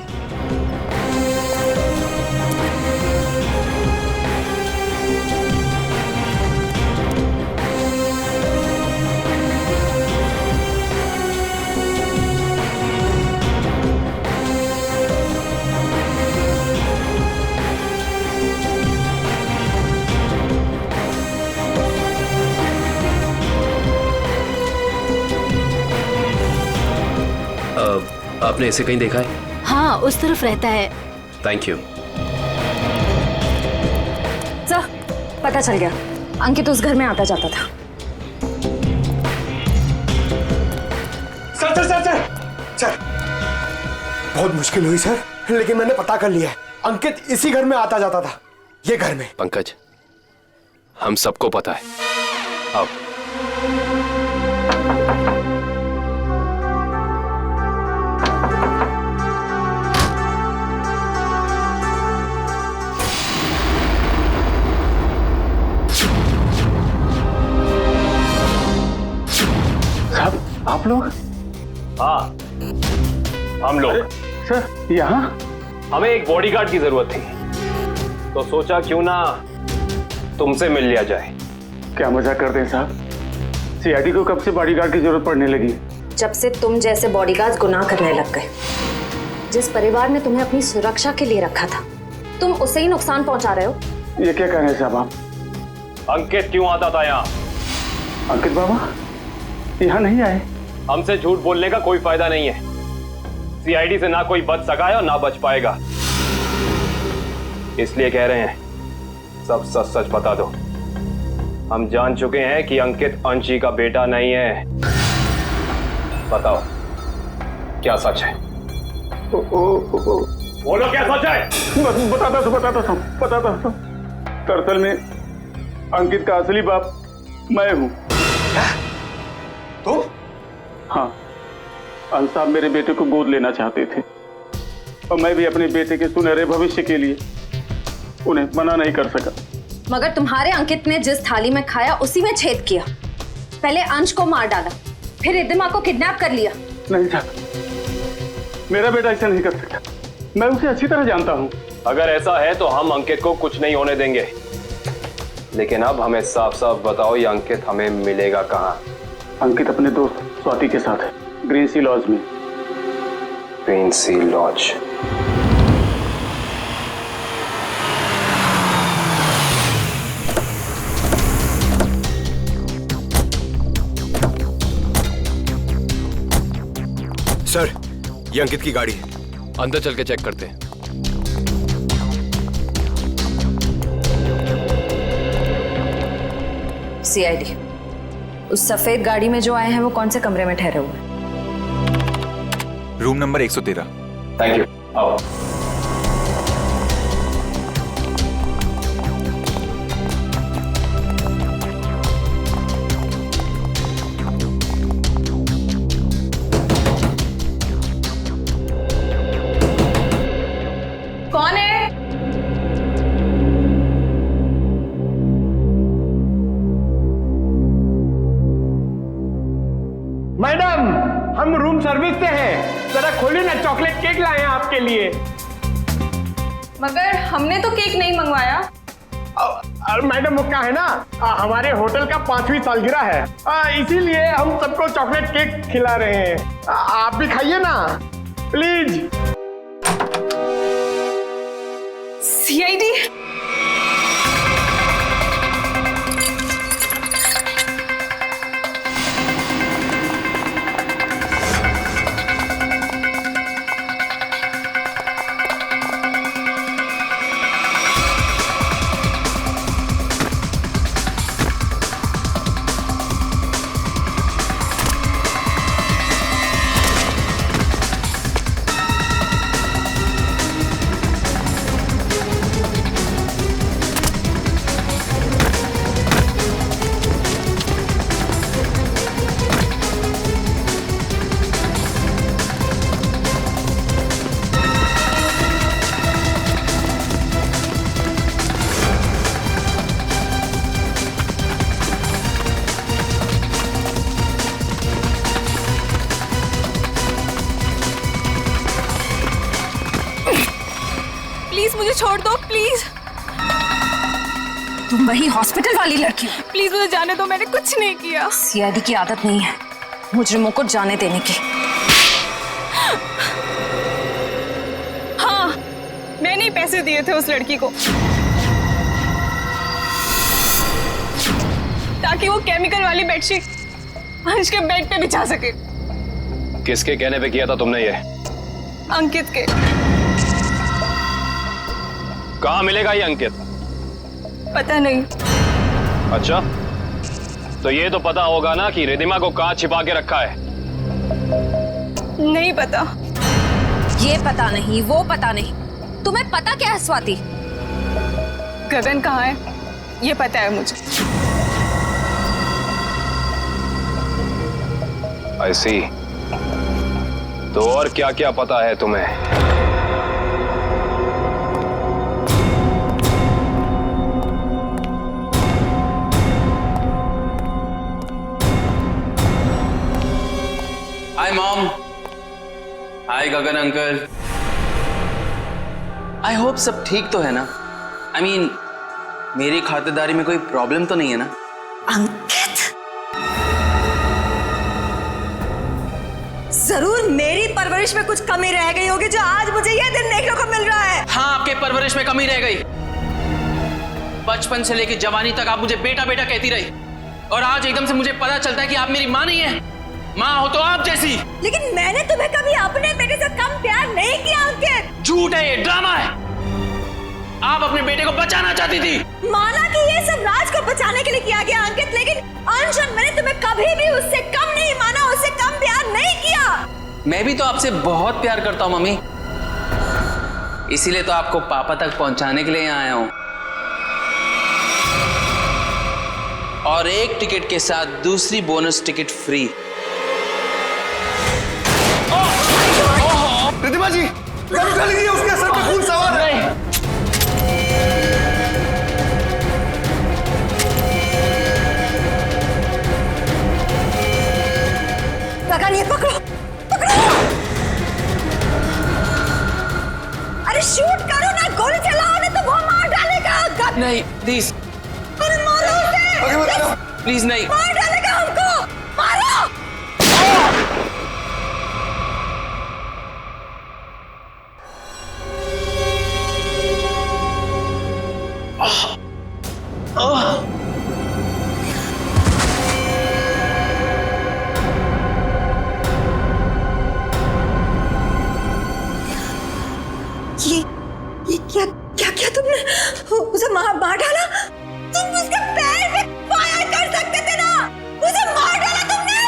Speaker 22: आपने इसे कहीं देखा है?
Speaker 18: हाँ, उस तरफ रहता है।
Speaker 22: Thank you.
Speaker 4: सर, पता चल गया, अंकित उस घर में आता जाता था।
Speaker 10: Sir sir sir sir,
Speaker 8: sir बहुत मुश्किल हुई सर, लेकिन मैंने पता कर लिया है, अंकित इसी घर में आता जाता था, ये घर में।
Speaker 22: पंकज, हम सबको पता है। अब
Speaker 5: आप लोग?
Speaker 13: हाँ, हम लोग।
Speaker 5: सर यहाँ?
Speaker 13: हमें एक बॉडीगार्ड की जरूरत थी, तो सोचा क्यों ना तुमसे मिल लिया जाए।
Speaker 5: क्या मजाक करते हैं साहब? सीआईडी को कब से बॉडीगार्ड की जरूरत पड़ने लगी?
Speaker 4: जब से तुम जैसे बॉडीगार्ड गुनाह करने लग गए। जिस परिवार ने तुम्हें अपनी सुरक्षा के लिए रखा था, तुम उसे ही नुकसान पहुंचा रहे हो।
Speaker 5: ये क्या कह रहे हैं साहब आप?
Speaker 13: अंकित क्यों आता था यहाँ?
Speaker 5: अंकित बाबा यहाँ नहीं आए।
Speaker 13: हमसे झूठ बोलने का कोई फायदा नहीं है। सीआईडी से ना कोई बच सका है और ना बच पाएगा, इसलिए कह रहे हैं सब सच सच बता दो। हम जान चुके हैं कि अंकित अंशी का बेटा नहीं है। बताओ क्या सच है? बोलो क्या सच है?
Speaker 5: बताता हूँ। दरअसल में अंकित का असली बाप मैं हूँ।
Speaker 8: तुम?
Speaker 5: हाँ, अंश साहब मेरे बेटे को गोद लेना चाहते थे और मैं भी अपने बेटे के सुनहरे भविष्य के लिए उन्हें मना नहीं कर सका।
Speaker 4: मगर तुम्हारे अंकित ने जिस थाली में खाया उसी में छेद किया। पहले अंश को मार डाला, फिर रिद्धिमा को किडनैप कर लिया।
Speaker 5: नहीं साहब, मेरा बेटा ऐसा नहीं कर सकता। मैं उसे अच्छी तरह जानता हूँ।
Speaker 13: अगर ऐसा है तो हम अंकित को कुछ नहीं होने देंगे, लेकिन अब हमें साफ साफ बताओ ये अंकित हमें मिलेगा कहाँ?
Speaker 5: अंकित अपने दोस्त स्वाति के साथ है, ग्रीन सी लॉज में।
Speaker 13: ग्रीन सी लॉज?
Speaker 22: सर, ये अंकित की गाड़ी है, अंदर चल के चेक करते हैं।
Speaker 4: सीआईडी, उस सफेद गाड़ी में जो आए हैं वो कौन से कमरे में ठहरे हुए हैं?
Speaker 25: Room number 113।
Speaker 13: Thank you. आओ।
Speaker 26: कौन है?
Speaker 8: मैडम, हम रूम सर्विस से हैं, जरा खोलिए ना, चॉकलेट केक लाए हैं आपके लिए।
Speaker 18: मगर हमने तो केक नहीं मंगवाया।
Speaker 8: मैडम वो क्या है ना, हमारे होटल का 5वीं सालगिरह है, इसीलिए हम सबको चॉकलेट केक खिला रहे हैं। आप भी खाइए ना प्लीज।
Speaker 18: सीआईडी, प्लीज मुझे छोड़ दो, प्लीज।
Speaker 4: तुम वही हॉस्पिटल वाली लड़की?
Speaker 18: प्लीज मुझे जाने दो, मैंने कुछ नहीं किया।
Speaker 4: सीआईडी की आदत नहीं है मुजरिमों को जाने देने की।
Speaker 18: हाँ, मैंने ही पैसे दिए थे उस लड़की को ताकि वो केमिकल वाली बेडशीट अंश के बेड पे बिछा सके।
Speaker 13: किसके कहने पे किया था तुमने ये?
Speaker 18: अंकित के।
Speaker 13: कहाँ मिलेगा ये अंकित?
Speaker 18: पता नहीं।
Speaker 13: अच्छा, तो ये तो पता होगा ना कि रिद्धिमा को कहाँ छिपा के रखा है।
Speaker 18: नहीं पता।
Speaker 4: ये पता नहीं, वो पता नहीं, तुम्हें पता क्या है स्वाति?
Speaker 18: गगन कहाँ है ये पता है मुझे।
Speaker 13: I see। तो और क्या क्या पता है तुम्हें?
Speaker 20: Hi mom. Hi Gagan uncle. I hope सब ठीक तो है ना? आई मीन मेरी खातिरदारी में कोई प्रॉब्लम तो नहीं है ना?
Speaker 17: अंकित, जरूर मेरी परवरिश में कुछ कमी रह गई होगी जो आज मुझे यह दिन देखने को मिल रहा है।
Speaker 20: हाँ, आपके परवरिश में कमी रह गई। बचपन से लेकर जवानी तक आप मुझे बेटा बेटा कहती रही, और आज एकदम से मुझे पता चलता है कि आप मेरी माँ नहीं है। माँ हो तो आप जैसी।
Speaker 17: लेकिन मैंने तुम्हें कभी अपने बेटे से कम प्यार नहीं किया अंकित।
Speaker 20: झूठ है, ये ड्रामा है। आप अपने बेटे को बचाना चाहती थी।
Speaker 17: माना कि ये सब राज को बचाने के लिए किया गया अंकित, लेकिन अंश और मैंने तुम्हें कभी भी उससे कम नहीं माना, उससे कम प्यार नहीं किया।
Speaker 20: मैं भी तो आपसे बहुत प्यार करता हूँ मम्मी, इसीलिए तो आपको पापा तक पहुंचाने के लिए यहाँ आया हूँ। और एक टिकट के साथ दूसरी बोनस टिकट फ्री।
Speaker 19: रिद्धिमा जी, गन उठा लीजिए, उसके सर पे खून सवार है।
Speaker 17: गगन, ये पकड़ो, पकड़ो। अरे शूट करो ना, गोली चलाओ ना, तो वो मार डालेगा।
Speaker 20: नहीं प्लीज,
Speaker 17: अरे मारो उसे।
Speaker 20: प्लीज नहीं।
Speaker 17: मार डालेगा हमको, मारो। ये क्या क्या क्या तुमने उसे मार डाला? तुम उसके पैर पे फायर कर सकते थे ना, उसे मार डाला तुमने।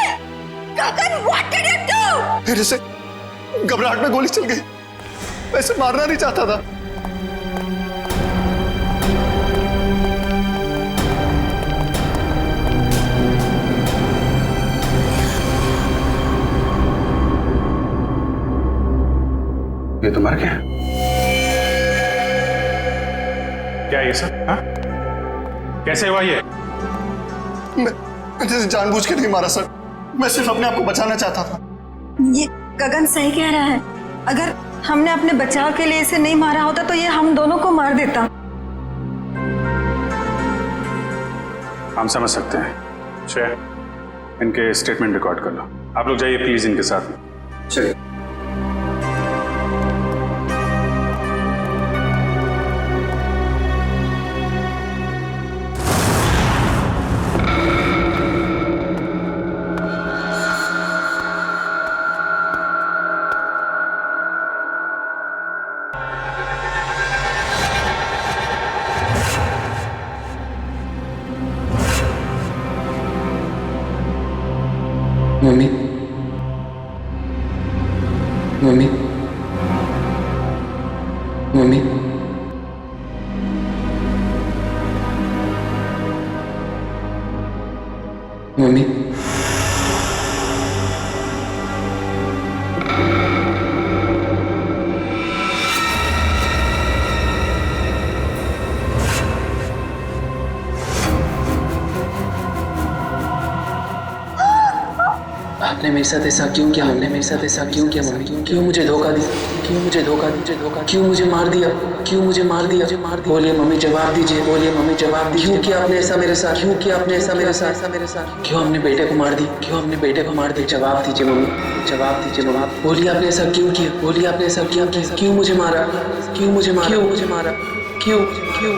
Speaker 17: गगन, व्हाट डिड यू डू?
Speaker 19: मेरे से घबराहट में गोली चल गई, वैसे मारना नहीं चाहता था।
Speaker 1: ये तो मर गया। क्या ये सब? हाँ? कैसे हुआ ये?
Speaker 19: मैंने जानबूझ के नहीं मारा सर, मैं सिर्फ अपने आप को बचाना चाहता था।
Speaker 17: ये गगन सही कह रहा है, अगर हमने अपने बचाव के लिए इसे नहीं मारा होता तो ये हम दोनों को मार देता।
Speaker 1: हम समझ सकते हैं। श्रेया, इनके स्टेटमेंट रिकॉर्ड कर लो। आप लोग जाइए प्लीज इनके साथ में।
Speaker 19: चलिए।
Speaker 20: मम्मी, मम्मी, मम्मी, मम्मी, आपने मेरे साथ ऐसा क्यों किया? हमने मेरे साथ ऐसा क्यों किया मम्मी? क्यों मुझे धोखा दी? क्यों मुझे धोखा दी? क्यों मुझे मार दिया? क्यों मुझे मार दिया? बोलिए मम्मी, जवाब दीजिए। बोलिए मम्मी, जवाब दीजिए। क्यों किया आपने ऐसा मेरे साथ? क्यों किया आपने ऐसा मेरे साथ? क्यों हमने बेटे को मार दी? क्यों हमने बेटे को मार दी? जवाब दीजिए मम्मी, जवाब दीजिए मम्मी। बोलिए आपने ऐसा क्यों किया? बोलिए आपने ऐसा क्यों किया? क्यों मुझे मारा? क्यों मुझे मारा? क्यों मुझे मारा? क्यों क्यों?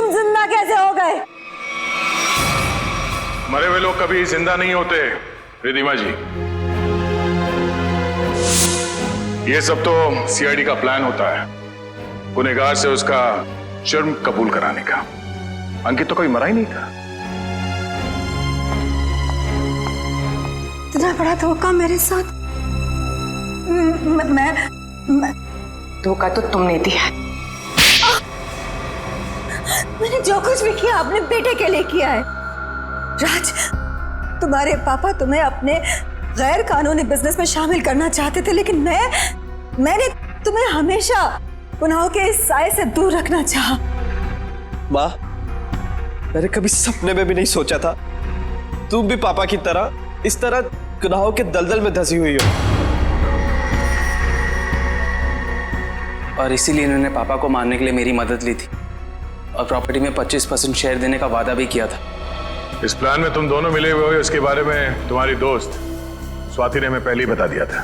Speaker 17: तुम जिंदा कैसे हो गए?
Speaker 27: मरे हुए लोग कभी जिंदा नहीं होते रिधिमा जी। ये सब तो सीआईडी का प्लान होता है, गुनहगार से उसका जुर्म कबूल कराने का। अंकित तो कभी मरा ही नहीं था।
Speaker 17: इतना बड़ा धोखा मेरे साथ। मैं
Speaker 26: धोखा तो तुमने दिया।
Speaker 17: मैंने जो कुछ भी किया अपने बेटे के लिए किया है। राज, तुम्हारे पापा तुम्हें अपने गैर कानूनी बिजनेस में शामिल करना चाहते थे, लेकिन मैंने तुम्हें हमेशा गुनाहों के इस साए से दूर रखना चाहा।
Speaker 10: माँ, मैंने कभी सपने में भी नहीं सोचा था तुम भी पापा की तरह इस तरह गुनाहों के दलदल में धंसी हुई हो।
Speaker 20: और इसीलिए इन्होंने पापा को मारने के लिए मेरी मदद ली थी और प्रॉपर्टी में 25% शेयर देने का वादा भी किया था।
Speaker 27: इस प्लान में तुम दोनों मिले हुए हो, इसके बारे में तुम्हारी दोस्त स्वाति ने हमें पहले ही बता दिया था।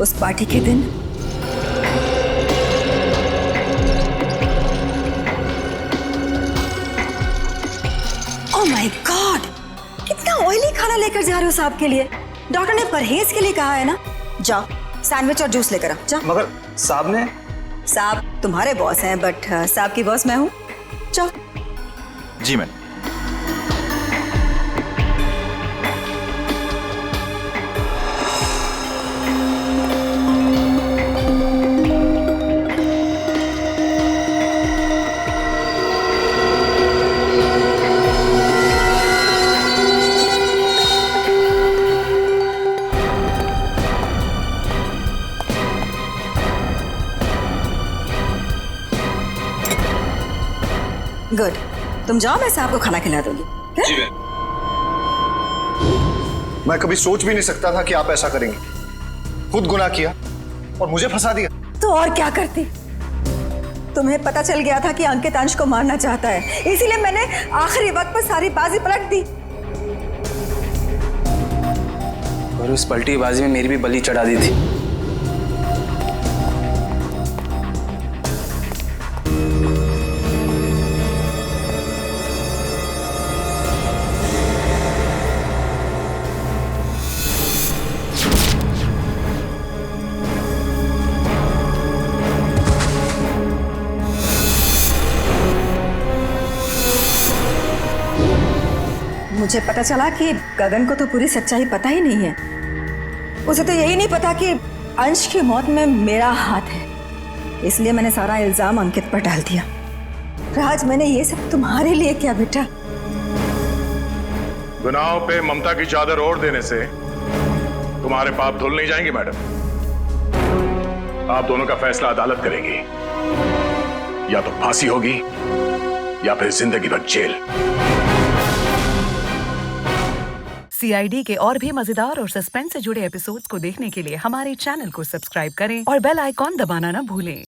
Speaker 17: उस पार्टी के दिन ओह माय गॉड, कितना ऑयली खाना लेकर जा रहे हो साहब के लिए? डॉक्टर ने परहेज के लिए कहा है ना। जाओ सैंडविच और जूस लेकर आओ। जाओ।
Speaker 10: मगर साहब ने?
Speaker 17: साहब तुम्हारे बॉस हैं, बट साहब की बॉस मैं हूँ। जाओ।
Speaker 25: जी मैडम।
Speaker 17: गुड, तुम जाओ, मैं साहब को खाना खिला दूंगी।
Speaker 19: जी मैं कभी सोच भी नहीं सकता था कि आप ऐसा करेंगे। खुद गुनाह किया और मुझे फंसा दिया।
Speaker 17: तो और क्या करती? तुम्हें पता चल गया था कि अंकित अंश को मारना चाहता है, इसीलिए मैंने आखिरी वक्त पर सारी बाजी पलट दी।
Speaker 20: और उस पलटी बाजी में मेरी भी बलि चढ़ा दी थी।
Speaker 17: मुझे पता चला कि गगन को तो पूरी सच्चाई पता ही नहीं है। उसे तो यही नहीं पता कि अंश की मौत में मेरा हाथ है, इसलिए मैंने सारा इल्जाम अंकित पर डाल दिया। राज, मैंने ये सब तुम्हारे लिए किया बेटा।
Speaker 27: गुनाहों पे ममता की चादर ओढ़ देने से तुम्हारे पाप धुल नहीं जाएंगे मैडम। आप दोनों का फैसला अदालत करेगी, या तो फांसी होगी या फिर जिंदगी भर जेल।
Speaker 9: सीआईडी के और भी मजेदार और सस्पेंस से जुड़े एपिसोड्स को देखने के लिए हमारे चैनल को सब्सक्राइब करें और बेल आइकॉन दबाना ना भूलें।